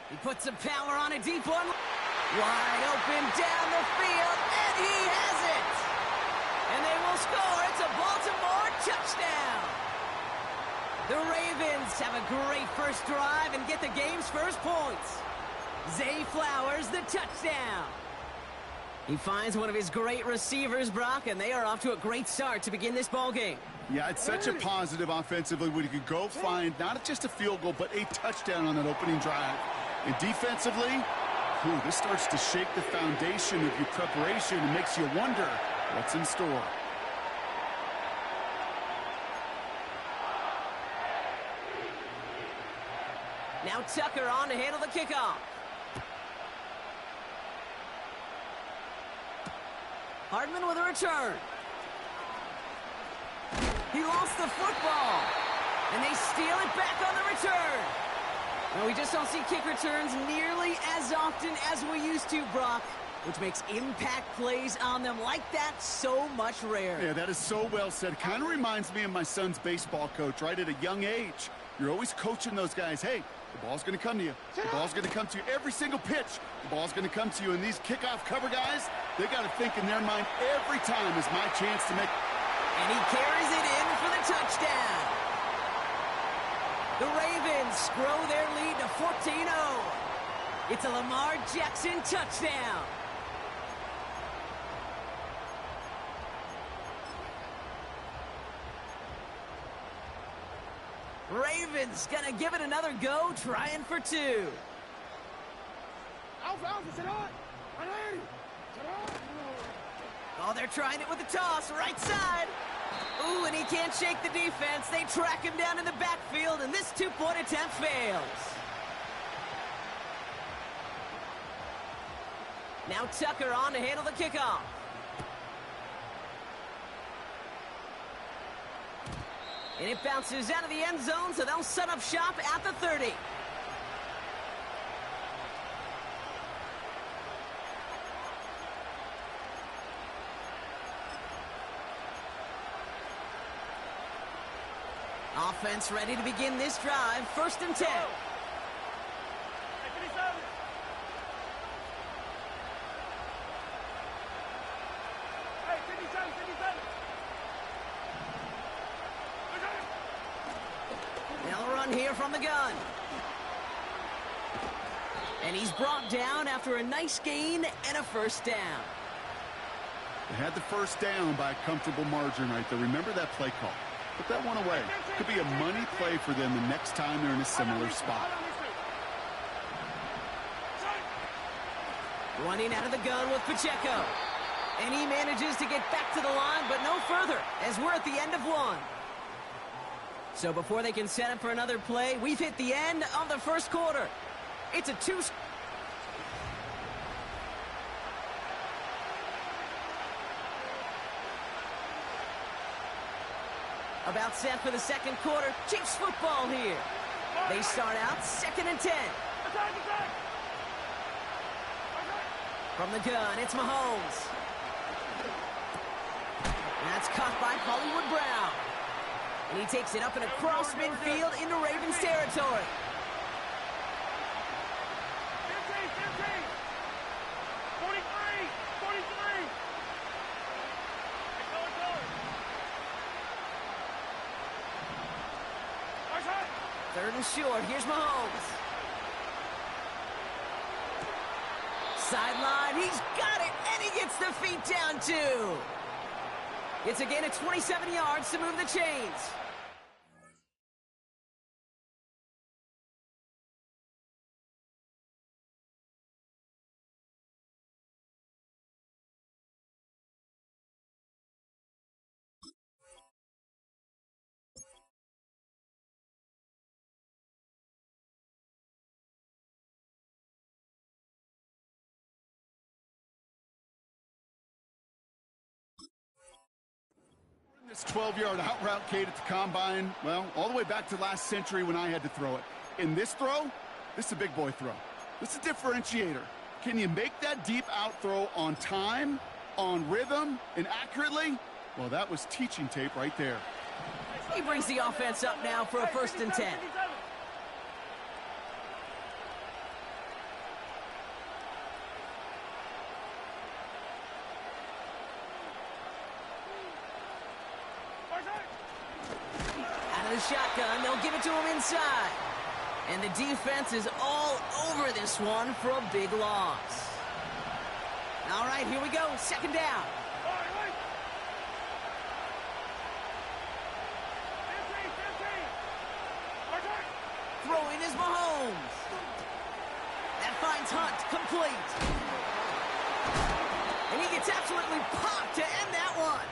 He puts some power on a deep one. Wide open down the field, and he has it. And they will score. It's a Baltimore touchdown. The Ravens have a great first drive and get the game's first points. Zay Flowers, the touchdown. He finds one of his great receivers, Brock, and they are off to a great start to begin this ball game. Yeah, it's such a positive offensively when you could go find not just a field goal, but a touchdown on that opening drive. And defensively, this starts to shake the foundation of your preparation and makes you wonder what's in store. Now Tucker on to handle the kickoff. Hardman with a return. He lost the football. And they steal it back on the return. Well, we just don't see kick returns nearly as often as we used to, Brock. which makes impact plays on them like that so much rarer. Yeah, that is so well said. It kind of reminds me of my son's baseball coach, right? At a young age, you're always coaching those guys, hey, the ball's going to come to you. The ball's going to come to you every single pitch. The ball's going to come to you. And these kickoff cover guys, they got to think in their mind every time is my chance to make. And he carries it in for the touchdown. The Ravens grow their lead to 14-0. It's a Lamar Jackson touchdown. Ravens gonna give it another go, trying for two. Oh, they're trying it with the toss, right side. Ooh, and he can't shake the defense. They track him down in the backfield, and this two-point attempt fails. Now Tucker on to handle the kickoff. And it bounces out of the end zone, so they'll set up shop at the 30. Offense ready to begin this drive. 1st and 10. They'll run here from the gun. And he's brought down after a nice gain and a 1st down. They had the 1st down by a comfortable margin right there. Remember that play call. Put that one away. Could be a money play for them the next time they're in a similar spot. Running out of the gun with Pacheco. And he manages to get back to the line, but no further, as we're at the end of one. So before they can set up for another play, we've hit the end of the 1st quarter. It's a two... About set for the 2nd quarter. Chiefs football here. They start out 2nd and 10. From the gun, it's Mahomes. That's caught by Hollywood Brown. And he takes it up and across midfield into Ravens territory. Third and short. Here's Mahomes. Sideline. He's got it, and he gets the feet down, too. It's a gain of 27 yards to move the chains. This 12-yard out route, Kate, at the combine, well, all the way back to last century when I had to throw it. In this throw, this is a big boy throw. This is a differentiator. Can you make that deep out throw on time, on rhythm, and accurately? Well, that was teaching tape right there. He brings the offense up now for a 1st and 10. The shotgun, they'll give it to him inside. And the defense is all over this one for a big loss. All right, here we go. 2nd down. Throwing is Mahomes. That finds Hunt complete. And he gets absolutely popped to end that one.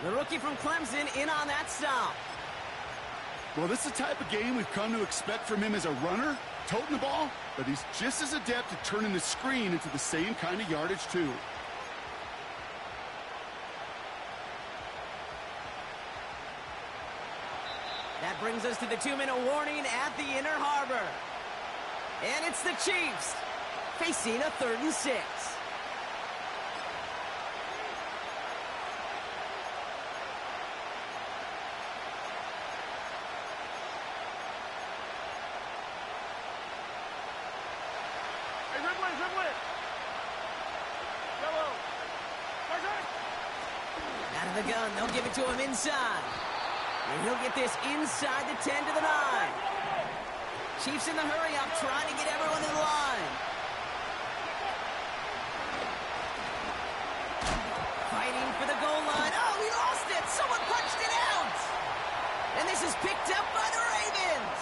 The rookie from Clemson in on that stop. Well, this is the type of game we've come to expect from him as a runner, toting the ball, but he's just as adept at turning the screen into the same kind of yardage, too. That brings us to the 2-minute warning at the Inner Harbor. And it's the Chiefs. facing a 3rd and 6. Out of the gun, they'll give it to him inside. And he'll get this inside the 10 to the 9. Chiefs in the hurry up, trying to get everyone in line. Fighting for the goal line. Oh, he lost it! Someone punched it out! And this is picked up by the Ravens.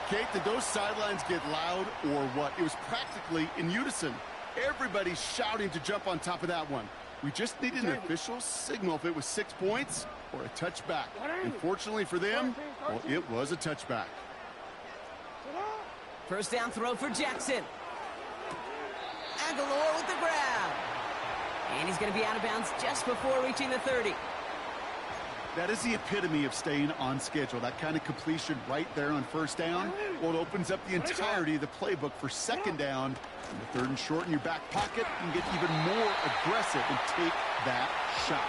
Kate, did those sidelines get loud or what? It was practically in unison. Everybody's shouting to jump on top of that one. We just needed an official signal if it was 6 points or a touchback. Unfortunately for them, well, it was a touchback. First down throw for Jackson. Aguilar with the grab. And he's going to be out of bounds just before reaching the 30. That is the epitome of staying on schedule. That kind of completion right there on first down. Well, it opens up the entirety of the playbook for second down. And the 3rd and short in your back pocket, you can get even more aggressive and take that shot.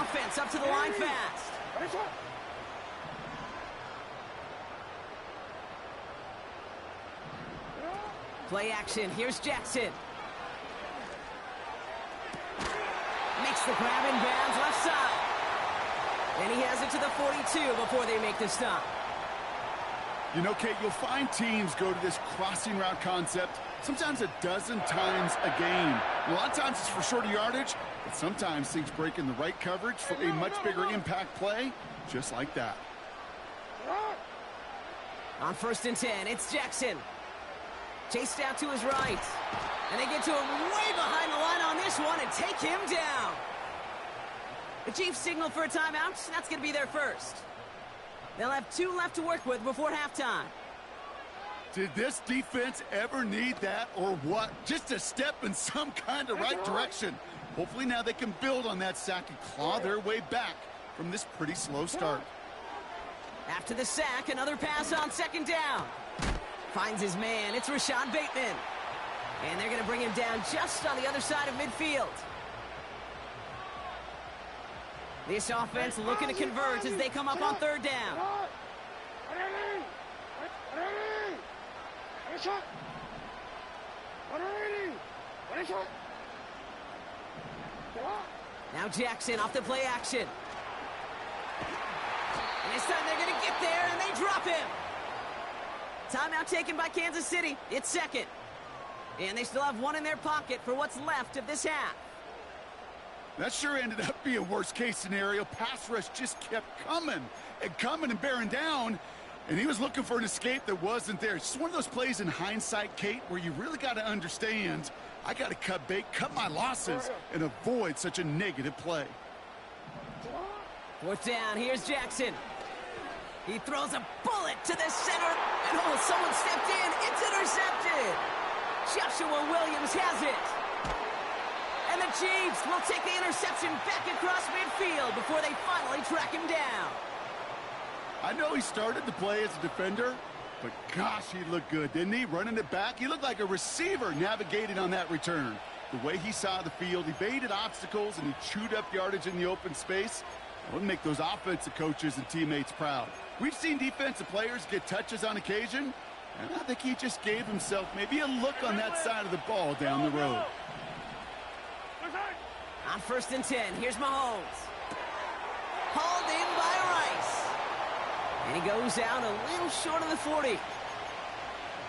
Offense up to the line fast. Play action. Here's Jackson. Makes the grab in bounds left side. And he has it to the 42 before they make the stop. You know, Kate, you'll find teams go to this crossing route concept sometimes a dozen times a game. A lot of times it's for shorter yardage, but sometimes things break in the right coverage for a much bigger impact play, just like that. On 1st and 10, it's Jackson. Chased out to his right. And they get to him way behind the line on this one and take him down. The Chiefs signal for a timeout. That's going to be their first. They'll have 2 left to work with before halftime. Did this defense ever need that or what? Just a step in some kind of right direction. Hopefully now they can build on that sack and claw their way back from this pretty slow start. After the sack, another pass on 2nd down. Finds his man. It's Rashad Bateman. And they're going to bring him down just on the other side of midfield. This offense looking to convert as they come up on 3rd down. Now Jackson off the play action. And this time they're going to get there and they drop him. Timeout taken by Kansas City. It's 2nd. And they still have 1 in their pocket for what's left of this half. That sure ended up being worst case scenario. Pass rush just kept coming and bearing down. And he was looking for an escape that wasn't there. It's just one of those plays in hindsight, Kate, where you really got to understand, I got to cut bait, cut my losses, and avoid such a negative play. 4th down, here's Jackson. He throws a bullet to the center, and oh, someone stepped in. It's intercepted. Joshua Williams has it. And the Chiefs will take the interception back across midfield before they finally track him down. I know he started to play as a defender, but gosh, he looked good, didn't he? Running it back, he looked like a receiver navigating on that return. The way he saw the field, he baited obstacles, and he chewed up yardage in the open space. That would make those offensive coaches and teammates proud. We've seen defensive players get touches on occasion, and I think he just gave himself maybe a look on that side of the ball down the road. On 1st and 10, here's Mahomes. Hauled in by Rice. And he goes out a little short of the 40. Well,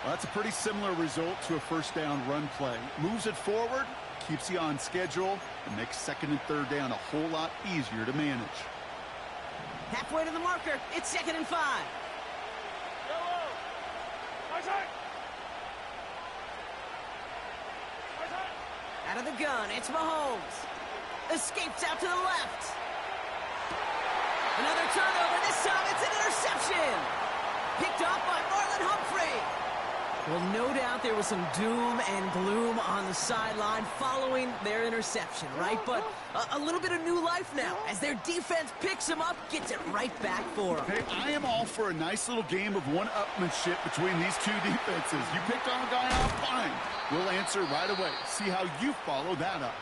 that's a pretty similar result to a first down run play. Moves it forward, keeps you on schedule, and makes 2nd and 3rd down a whole lot easier to manage. Halfway to the marker, it's 2nd and 5. Out of the gun, it's Mahomes. Escapes out to the left. Another turnover. This time it's an interception. Picked off by Marlon Humphrey. Well, no doubt there was some doom and gloom on the sideline following their interception, right? But a little bit of new life now as their defense picks them up, gets it right back for them. Hey, I am all for a nice little game of one-upmanship between these two defenses. You picked on a guy out, fine. We'll answer right away. See how you follow that up.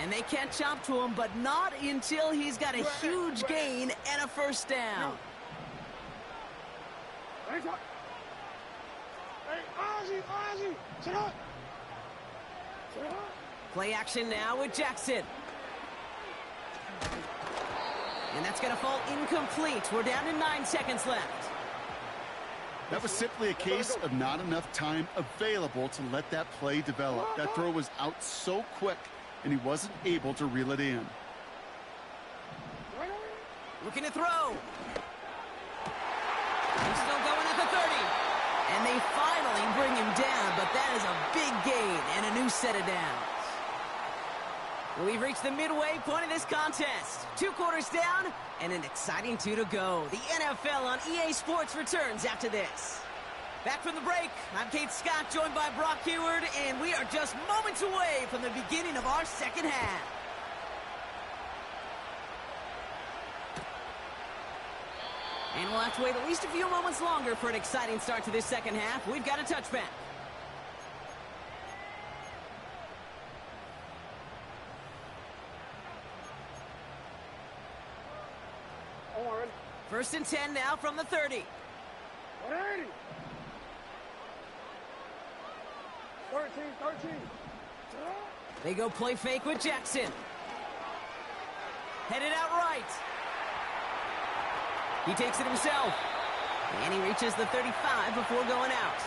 And they catch up to him, but not until he's got a huge gain and a first down. Hey, Ozzie, sit up. Play action now with Jackson. And that's going to fall incomplete. We're down to 9 seconds left. That was simply a case of not enough time available to let that play develop. That throw was out so quick, and he wasn't able to reel it in. Looking to throw. He's still going at the 30. And they finally bring him down, but that is a big gain and a new set of downs. We've reached the midway point of this contest. 2 quarters down and an exciting 2 to go. The NFL on EA Sports returns after this. Back from the break, I'm Kate Scott, joined by Brock Heward, and we are just moments away from the beginning of our second half. And we'll have to wait at least a few moments longer for an exciting start to this second half. We've got a touchback. First and 10 now from the 30. 180. 13. They go play fake with Jackson. Headed out right. He takes it himself. And he reaches the 35 before going out.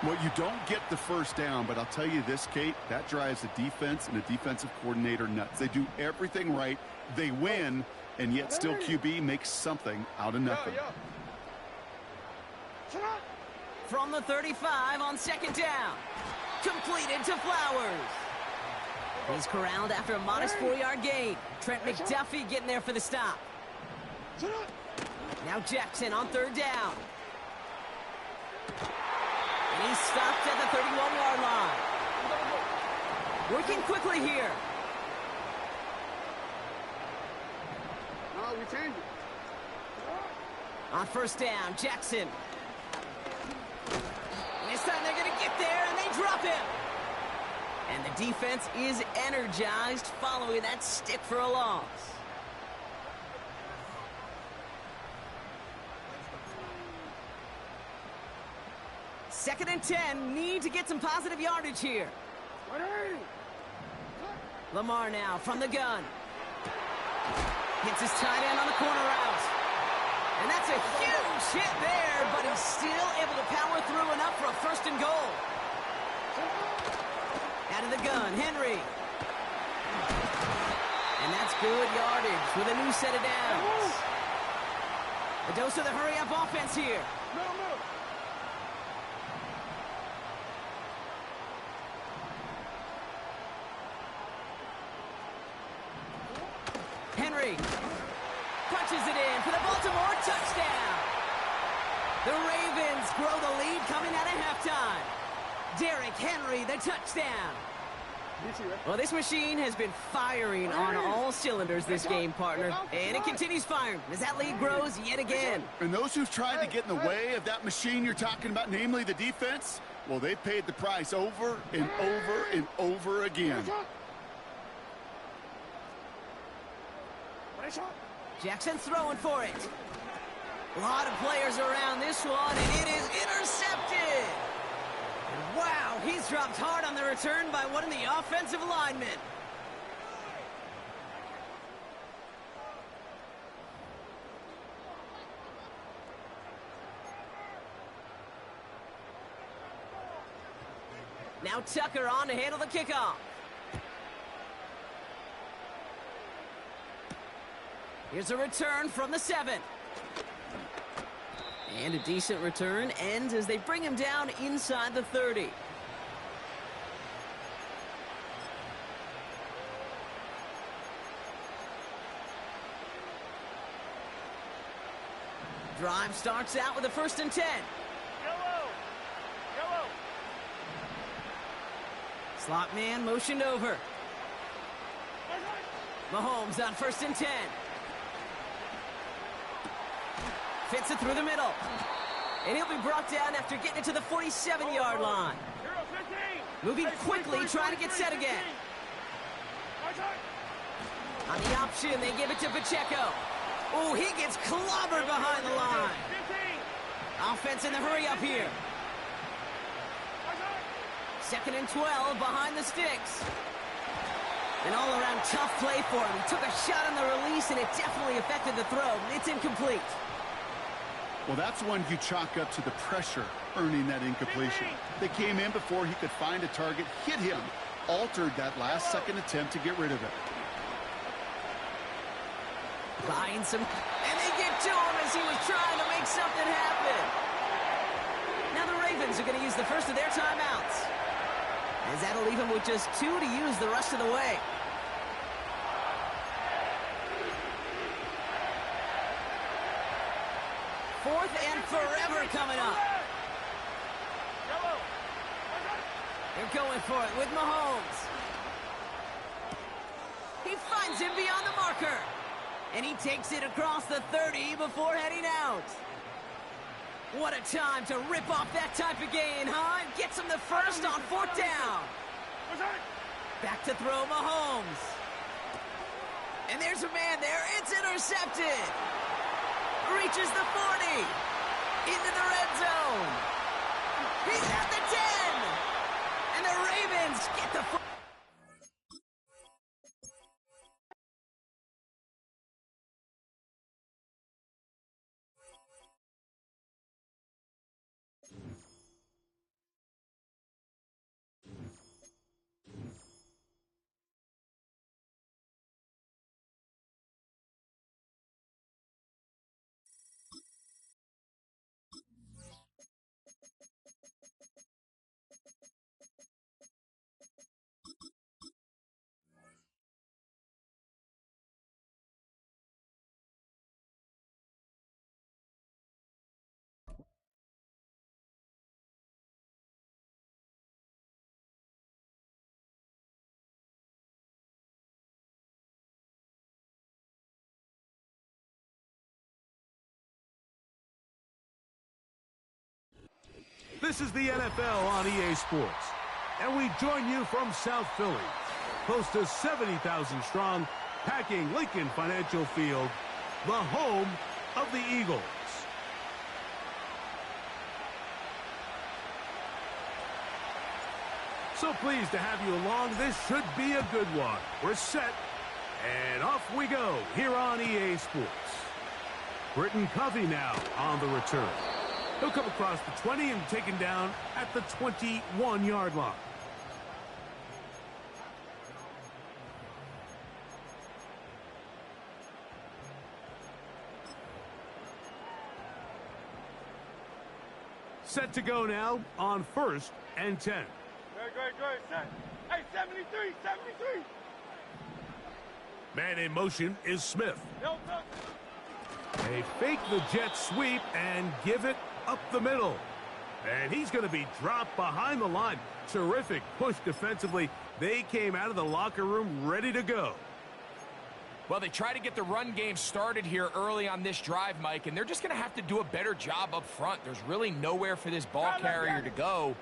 Well, you don't get the first down, but I'll tell you this, Kate, that drives the defense and the defensive coordinator nuts. They do everything right. They win, and yet still QB makes something out of nothing. From the 35 on second down. Completed to Flowers. He's corralled after a modest 4-yard gain. Trent McDuffie getting there for the stop. Now Jackson on third down. And he's stopped at the 31-yard line. Working quickly here. No, we change it. On first down, Jackson. And this time they're going to get there, and they drop him. And the defense is energized following that stick for a loss. Second and 10, need to get some positive yardage here. Lamar now from the gun. Hits his tight end on the corner route. And that's a huge hit there, but he's still able to power through enough for a first and goal. Out of the gun, Henry. And that's good yardage with a new set of downs. A dose of the hurry-up offense here. Henry punches it in for the Baltimore touchdown. The Ravens grow the lead coming out of halftime. Derrick Henry, the touchdown. Well, this machine has been firing on all cylinders this game, partner. And it continues firing as that lead grows yet again. And those who've tried to get in the way of that machine you're talking about, namely the defense, well, they've paid the price over and over and over again. Jackson throwing for it. A lot of players around this one, and it is intercepted. And wow, he's dropped hard on the return by one of the offensive linemen. Now Tucker on to handle the kickoff. Here's a return from the 7. And a decent return ends as they bring him down inside the 30. Drive starts out with a first and 10. Slot man motioned over. Mahomes on 1st and 10. Fits it through the middle. And he'll be brought down after getting it to the 47-yard line. Moving quickly, trying to get set again. On the option, they give it to Pacheco. Oh, he gets clobbered behind the line. Offense in the hurry up here. 2nd and 12 behind the sticks. An all-around tough play for him. He took a shot on the release, and it definitely affected the throw. It's incomplete. Well, that's one you chalk up to the pressure earning that incompletion. They came in before he could find a target, hit him, altered that last-second attempt to get rid of it. Buying some, and they get to him as he was trying to make something happen. Now the Ravens are going to use the first of their timeouts, as that'll leave him with just 2 to use the rest of the way. Fourth and forever coming up. They're going for it with Mahomes. He finds him beyond the marker. And he takes it across the 30 before heading out. What a time to rip off that type of gain, huh? And gets him the first on 4th down. Back to throw Mahomes. And there's a man there. It's intercepted. Reaches the 40. Into the red zone. He's at the 10. And the Ravens get the foot. This is the NFL on EA Sports, and we join you from South Philly, close to 70,000 strong, packing Lincoln Financial Field, the home of the Eagles. So pleased to have you along. This should be a good one. We're set, and off we go here on EA Sports. Britton Covey now on the return. He'll come across the 20 and taken down at the 21-yard line. Set to go now on 1st and 10. Great, set. Hey, 73. Man in motion is Smith. They fake the jet sweep and give it up the middle. And he's going to be dropped behind the line. Terrific push defensively. They came out of the locker room ready to go. Well, they try to get the run game started here early on this drive, Mike, and they're just going to have to do a better job up front. There's really nowhere for this ball carrier to go.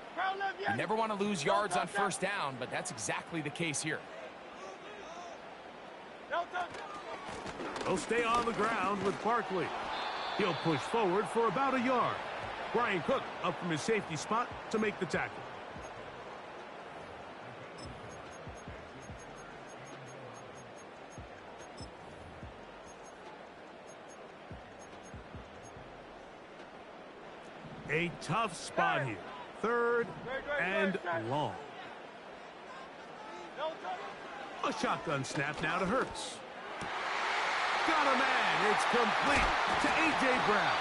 You never want to lose yards on 1st down, but that's exactly the case here. They'll stay on the ground with Barkley. He'll push forward for about a yard. Brian Cook up from his safety spot to make the tackle. A tough spot here. 3rd and long. A shotgun snap now to Hurts. Got a man. It's complete to A.J. Brown.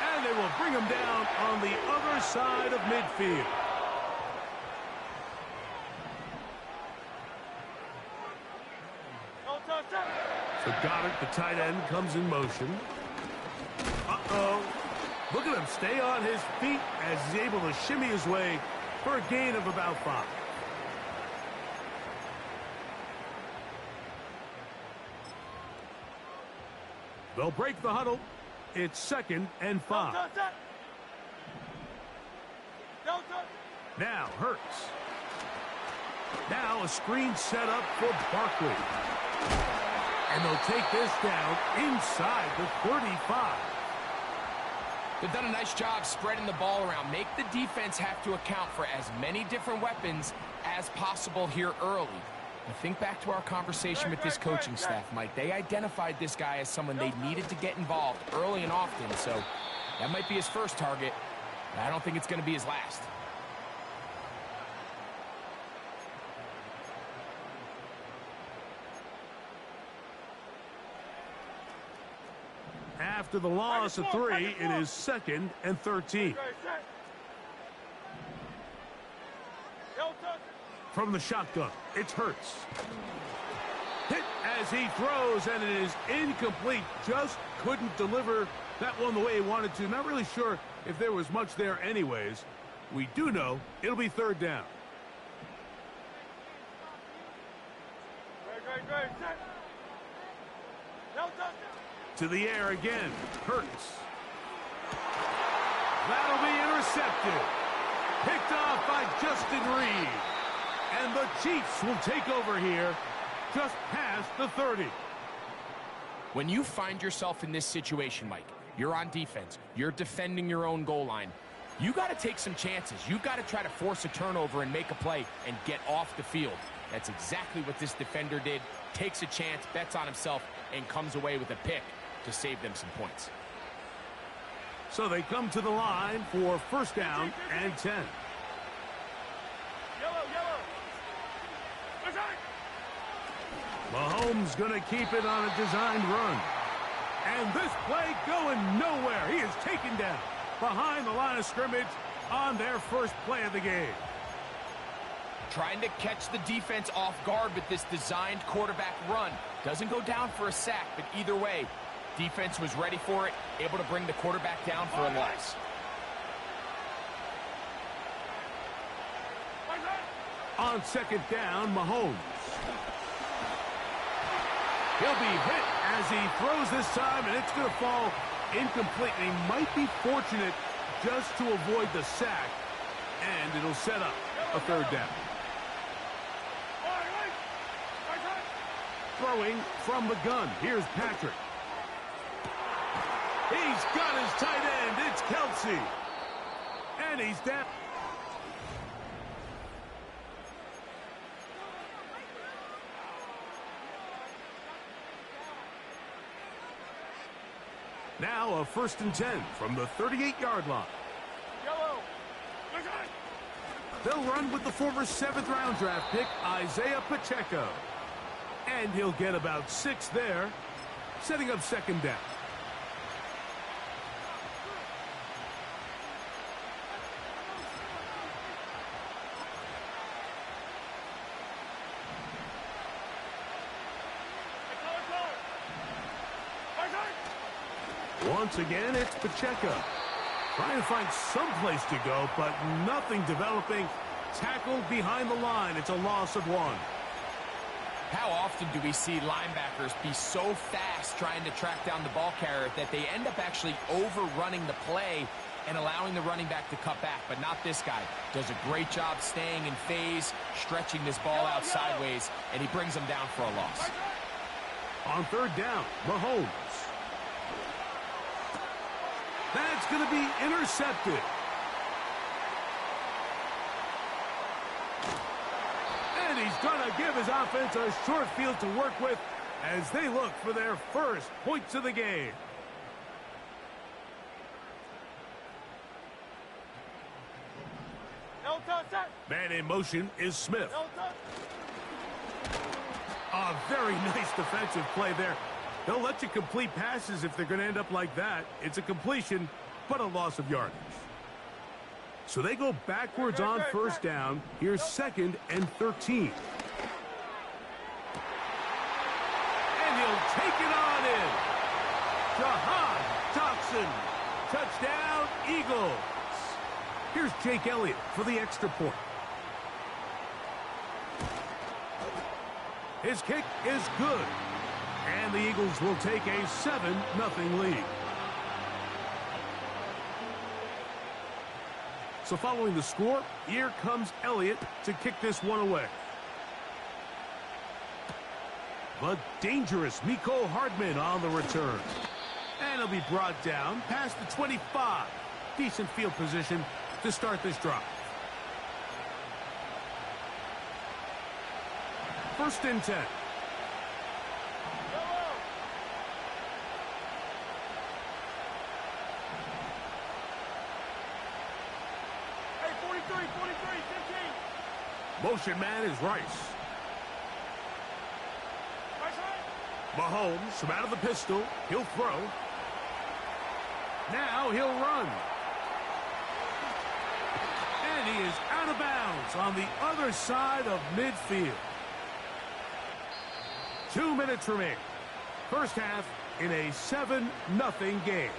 And they will bring him down on the other side of midfield. So Goddard, the tight end, comes in motion. Uh-oh. Look at him stay on his feet as he's able to shimmy his way for a gain of about 5. They'll break the huddle. It's 2nd and 5. Now Hurts. Now a screen set up for Barkley. And they'll take this down inside the 35. They've done a nice job spreading the ball around. Make the defense have to account for as many different weapons as possible here early. And think back to our conversation with this coaching staff, Mike. They identified this guy as someone they needed to get involved early and often. So that might be his first target. But I don't think it's going to be his last. After the loss of 3, it is 2nd and 13. From the shotgun, it's Hurts. Hit as he throws, and it is incomplete. Just couldn't deliver that one the way he wanted to. Not really sure if there was much there anyways. We do know it'll be 3rd down. To the air again. Hurts. That'll be intercepted. Picked off by Justin Reed. And the Chiefs will take over here just past the 30. When you find yourself in this situation, Mike, you're on defense, you're defending your own goal line, you got to take some chances. You've got to try to force a turnover and make a play and get off the field. That's exactly what this defender did. Takes a chance, bets on himself, and comes away with a pick to save them some points. So they come to the line for 1st down and 10. Mahomes going to keep it on a designed run. And this play going nowhere. He is taken down behind the line of scrimmage on their first play of the game. Trying to catch the defense off guard with this designed quarterback run. Doesn't go down for a sack, but either way, defense was ready for it, able to bring the quarterback down for a loss. On 2nd down, Mahomes. He'll be hit as he throws this time, and it's going to fall incomplete. And he might be fortunate just to avoid the sack, and it'll set up a 3rd down. Throwing from the gun. Here's Patrick. He's got his tight end. It's Kelsey. And he's down. Now a 1st and 10 from the 38-yard line. They'll run with the former 7th-round draft pick, Isaiah Pacheco. And he'll get about 6 there, setting up 2nd down. Once again, it's Pacheco. Trying to find some place to go, but nothing developing. Tackled behind the line. It's a loss of 1. How often do we see linebackers be so fast trying to track down the ball carrier that they end up actually overrunning the play and allowing the running back to cut back? But not this guy. Does a great job staying in phase, stretching this ball out sideways, and he brings them down for a loss. On 3rd down, Mahomes. That's going to be intercepted. And he's going to give his offense a short field to work with as they look for their first points of the game. Man in motion is Smith. A very nice defensive play there. They'll let you complete passes if they're going to end up like that. It's a completion, but a loss of yardage. So they go backwards on 1st down. Here's 2nd and 13. And he'll take it on in. Jahan Dotson. Touchdown, Eagles. Here's Jake Elliott for the extra point. His kick is good. And the Eagles will take a 7-0 lead. So following the score, here comes Elliott to kick this one away. The dangerous Mecole Hardman on the return. And he'll be brought down past the 25. Decent field position to start this drive. 1st and 10. Hey, 43, 15. Motion man is Rice. Mahomes from out of the pistol. He'll throw. Now he'll run. And he is out of bounds on the other side of midfield. 2 minutes remaining. First half in a 7-0 game.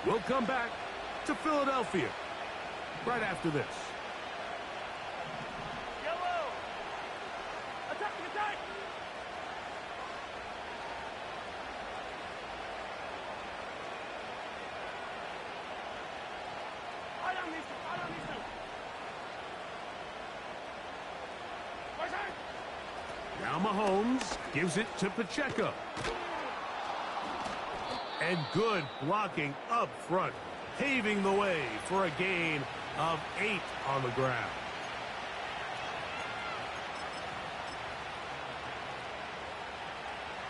We'll come back to Philadelphia right after this. Yellow. Attack, attack. I don't need to. Now Mahomes gives it to Pacheco. And good blocking up front, paving the way for a gain of 8 on the ground.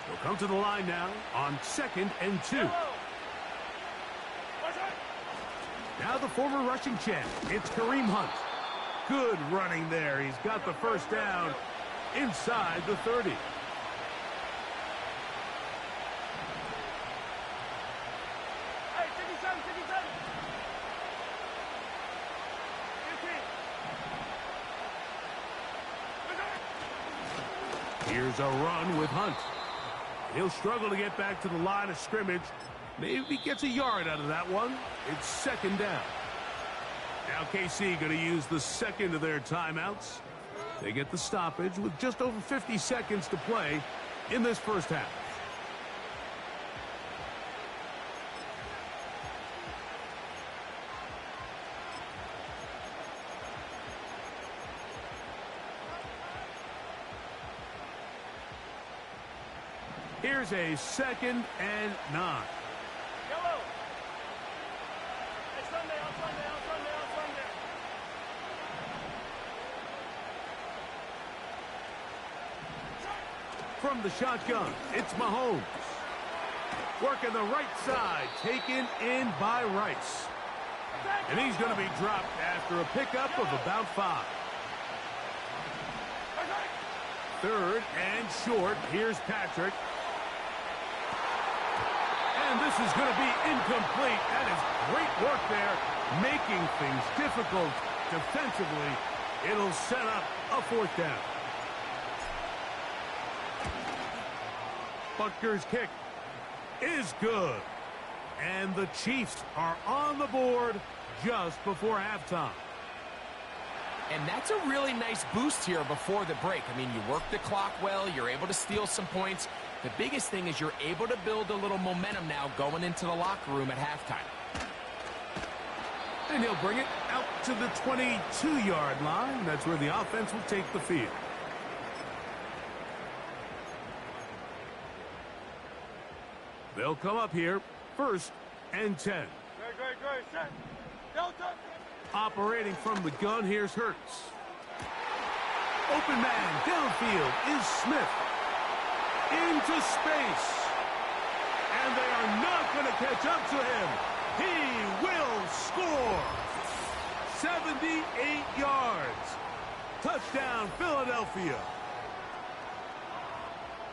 We'll come to the line now on 2nd and 2. Now the former rushing champ, it's Kareem Hunt. Good running there. He's got the first down inside the 30. Hey, 57, 57. 15. Here's a run with Hunt. He'll struggle to get back to the line of scrimmage. Maybe he gets a yard out of that one. It's 2nd down. Now KC going to use the second of their timeouts. They get the stoppage with just over 50 seconds to play in this first half. Here's a 2nd and 9. Yellow. Hey, Sunday, on Sunday, on Sunday, on Sunday. From the shotgun, it's Mahomes. Working the right side, taken in by Rice. And he's going to be dropped after a pickup of about 5. 3rd and short. Here's Patrick. And this is going to be incomplete. That is great work there, making things difficult defensively. It'll set up a 4th down. Butker's kick is good. And the Chiefs are on the board just before halftime. And that's a really nice boost here before the break. I mean, you work the clock well. You're able to steal some points. The biggest thing is you're able to build a little momentum now going into the locker room at halftime. And he'll bring it out to the 22-yard line. That's where the offense will take the field. They'll come up here, 1st and 10. Great, set. Delta. Operating from the gun, here's Hurts. Open man downfield is Smith. Into space. And they are not going to catch up to him. He will score. 78 yards. Touchdown, Philadelphia.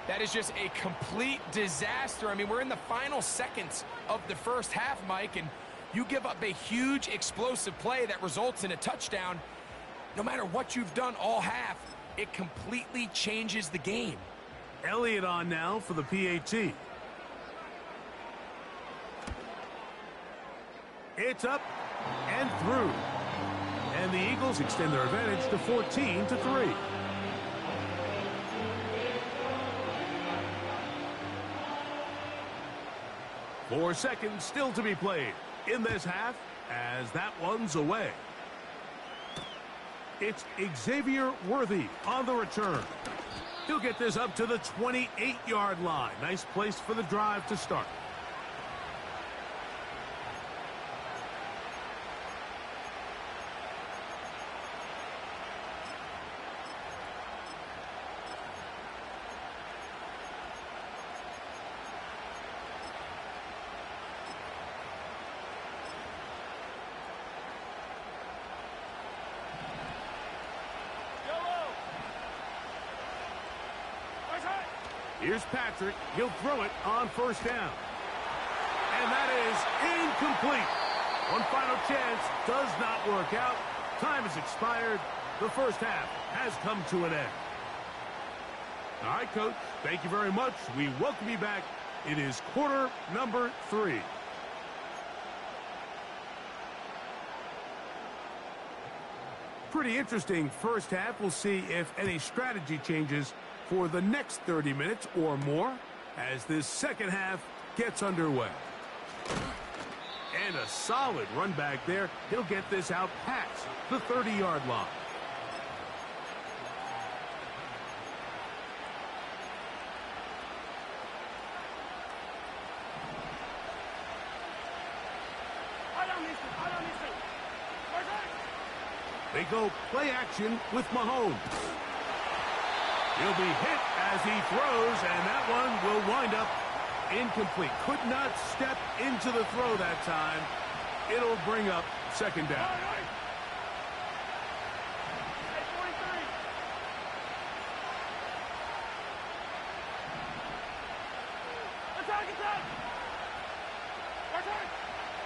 That is just a complete disaster. I mean, we're in the final seconds of the first half, Mike, and you give up a huge explosive play that results in a touchdown. No matter what you've done all half, it completely changes the game. Elliott on now for the PAT. It's up and through. And the Eagles extend their advantage to 14-3. 4 seconds still to be played in this half as that one's away. It's Xavier Worthy on the return. He'll get this up to the 28-yard line. Nice place for the drive to start. Here's Patrick. He'll throw it on first down. And that is incomplete. One final chance does not work out. Time has expired. The first half has come to an end. All right, Coach. Thank you very much. We welcome you back. It is quarter number 3. Pretty interesting first half. We'll see if any strategy changes for the next 30 minutes or more as this second half gets underway. And a solid run back there. He'll get this out past the 30-yard line. They go play action with Mahomes. He'll be hit as he throws, and that one will wind up incomplete. Could not step into the throw that time. It'll bring up second down.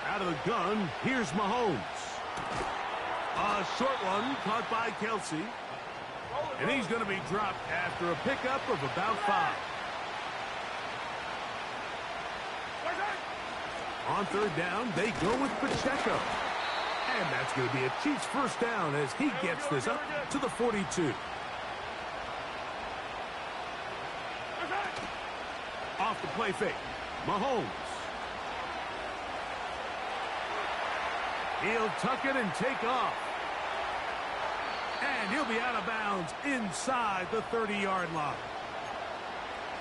Out of the gun, here's Mahomes. A short one caught by Kelsey. And he's going to be dropped after a pickup of about 5. On third down, they go with Pacheco. And that's going to be a Chiefs first down as he gets this up to the 42. Off the play fake, Mahomes. He'll tuck it and take off. And he'll be out of bounds inside the 30-yard line.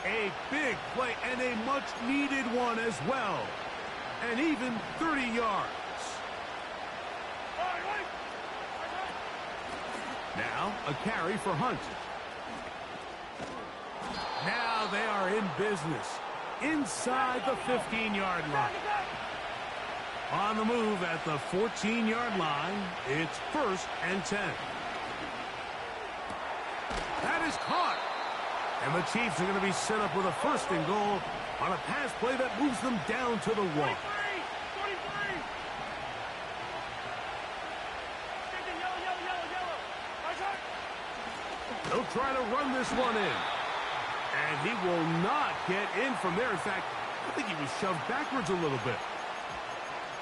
A big play and a much-needed one as well. And even 30 yards. Now a carry for Hunt. Now they are in business inside the 15-yard line. On the move at the 14-yard line, it's 1st and 10. That is caught. And the Chiefs are going to be set up with a 1st and goal on a pass play that moves them down to the 1. They'll try to run this one in. And he will not get in from there. In fact, I think he was shoved backwards a little bit.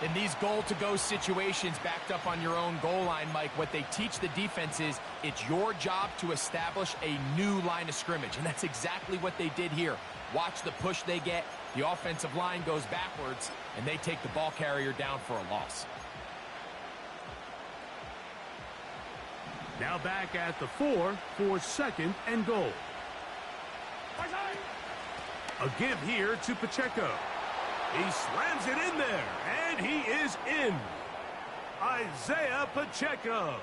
In these goal-to-go situations backed up on your own goal line, Mike, what they teach the defense is it's your job to establish a new line of scrimmage, and that's exactly what they did here. Watch the push they get. The offensive line goes backwards, and they take the ball carrier down for a loss. Now back at the 4 for 2nd and goal. A give here to Pacheco. He slams it in there, and he is in. Isaiah Pacheco.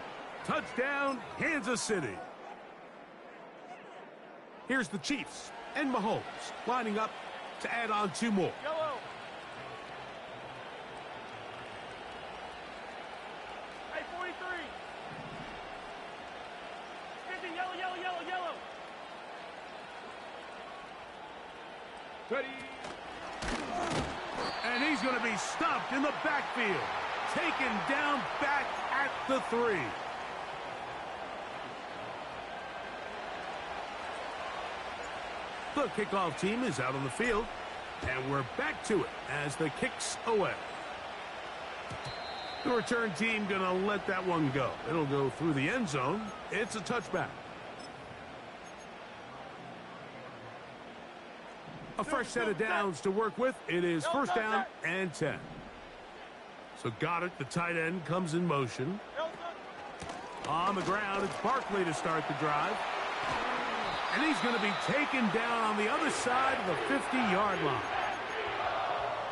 Touchdown, Kansas City. Here's the Chiefs and Mahomes lining up to add on 2 more. Yellow. Hey, 43. 50, yellow, yellow, yellow, yellow. 30. And he's going to be stopped in the backfield. Taken down back at the 3. The kickoff team is out on the field. And we're back to it as the kick's away. The return team going to let that one go. It'll go through the end zone. It's a touchback. A fresh set of downs to work with. It is first down and 10. So Goddard, the tight end, comes in motion. On the ground, it's Barkley to start the drive. And he's going to be taken down on the other side of the 50-yard line.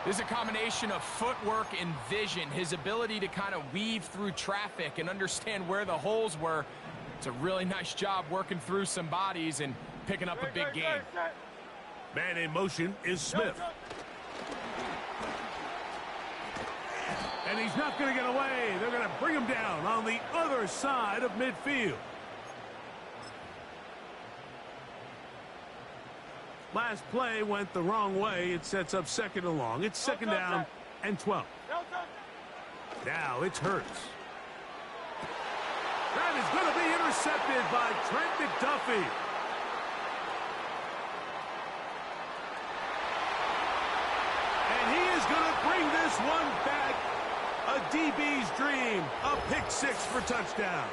This is a combination of footwork and vision. His ability to kind of weave through traffic and understand where the holes were. It's a really nice job working through some bodies and picking up a big gain. Man in motion is Smith. And he's not going to get away. They're going to bring him down on the other side of midfield. Last play went the wrong way. It sets up second and long. It's second down and 12. Now it's Hurts. That is going to be intercepted by Trent McDuffie. And he is going to bring this one back. A DB's dream. A pick six for touchdown.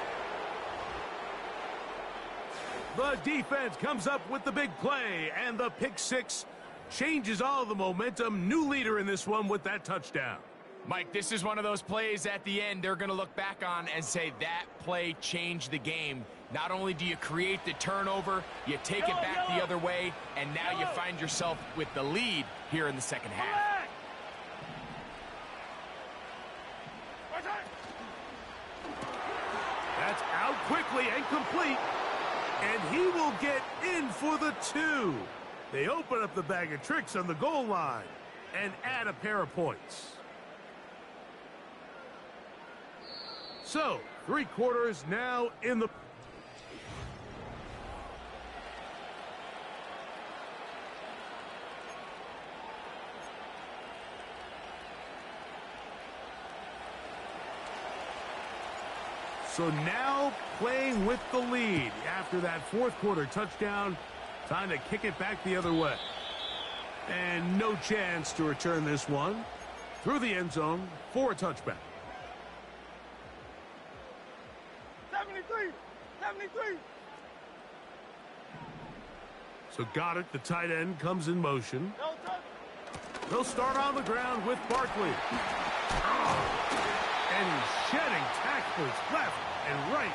The defense comes up with the big play, and the pick six changes all the momentum. New leader in this one with that touchdown. Mike, this is one of those plays at the end they're going to look back on and say that play changed the game. Not only do you create the turnover, you take it back the other way, and now you find yourself with the lead here in the second half. That's out quickly and complete. And he will get in for the 2. They open up the bag of tricks on the goal line and add a pair of points. So, 3 quarters now in the... So now playing with the lead after that fourth quarter touchdown. Time to kick it back the other way. And no chance to return this one through the end zone for a touchback. 73. So Goddard, the tight end, comes in motion. They'll start on the ground with Barkley. And he's shedding tackles left and right,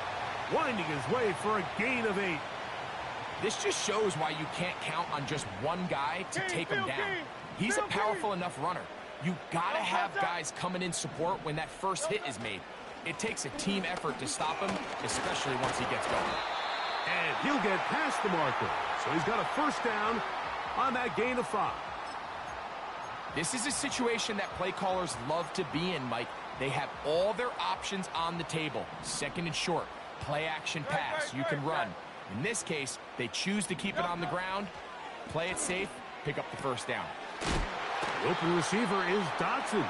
winding his way for a gain of 8. This just shows why you can't count on just one guy to take him down. He's a powerful enough runner. You got to have guys coming in support when that first hit is made. It takes a team effort to stop him, especially once he gets going. And he'll get past the marker. So he's got a first down on that gain of 5. This is a situation that play callers love to be in, Mike. They have all their options on the table. Second and short, play action pass, you can run. In this case, they choose to keep it on the ground, play it safe, pick up the first down. The open receiver is Dotson.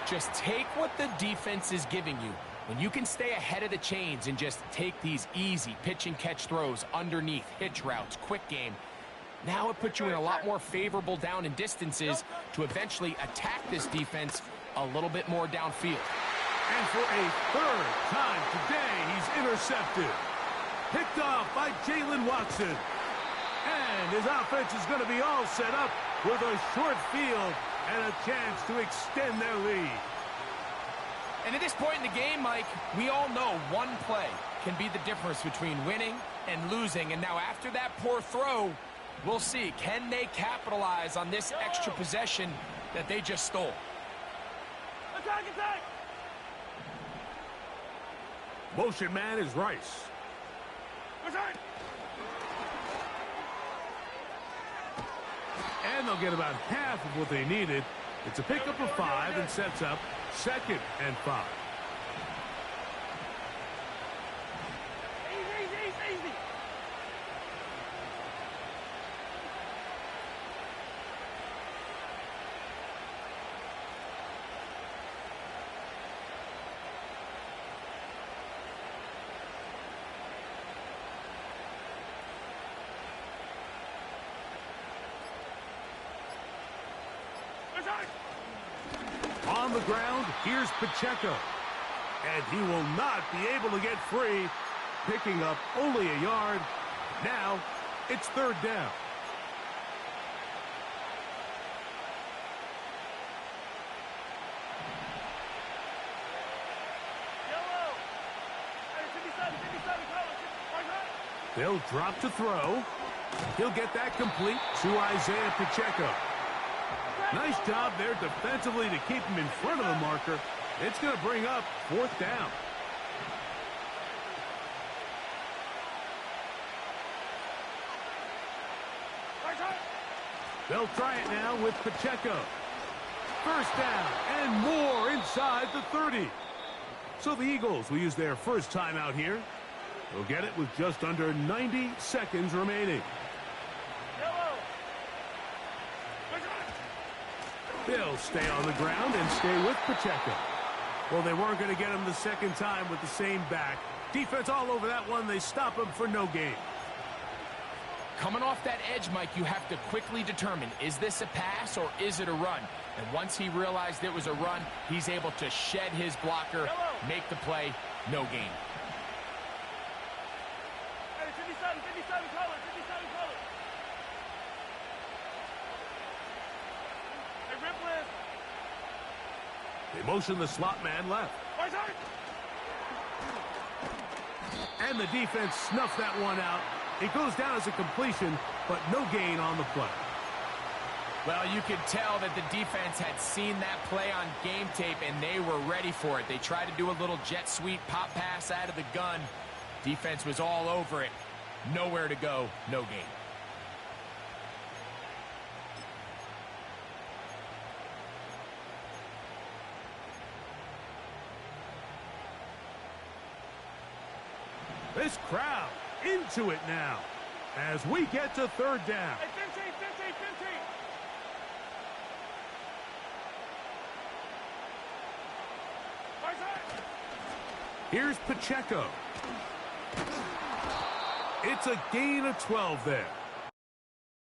Just take what the defense is giving you. When you can stay ahead of the chains and just take these easy pitch and catch throws underneath, hitch routes, quick game, now it puts you in a lot more favorable down and distances to eventually attack this defense a little bit more downfield. And for a third time today, he's intercepted. Picked off by Jalen Watson. And his offense is going to be all set up with a short field and a chance to extend their lead. And at this point in the game, Mike, we all know one play can be the difference between winning and losing. And now after that poor throw, we'll see, can they capitalize on this extra possession that they just stole? Attack! Motion man is Rice. And they'll get about half of what they needed. It's a pickup of 5 and sets up second and 5. Easy. On the ground, here's Pacheco. And he will not be able to get free, picking up only a yard. Now, it's third down. They'll drop to throw. He'll get that complete to Isaiah Pacheco. Nice job there defensively to keep him in front of the marker. It's going to bring up 4th down. They'll try it now with Pacheco. 1st down and more inside the 30. So the Eagles will use their first timeout here. They'll get it with just under 90 seconds remaining. They'll stay on the ground and stay with Pacheco. Well, they weren't going to get him the second time with the same back. Defense all over that one. They stop him for no gain. Coming off that edge, Mike, you have to quickly determine, is this a pass or is it a run? And once he realized it was a run, he's able to shed his blocker, make the play, no gain. Hey, 57 color. Hey, Ripley. They motion the slot man left. And the defense snuffed that one out. It goes down as a completion, but no gain on the play. Well, you could tell that the defense had seen that play on game tape, and they were ready for it. They tried to do a little jet sweep pop pass out of the gun. Defense was all over it. Nowhere to go, no gain. This crowd into it now as we get to 3rd down. Hey, 15. Here's Pacheco. It's a gain of 12 there.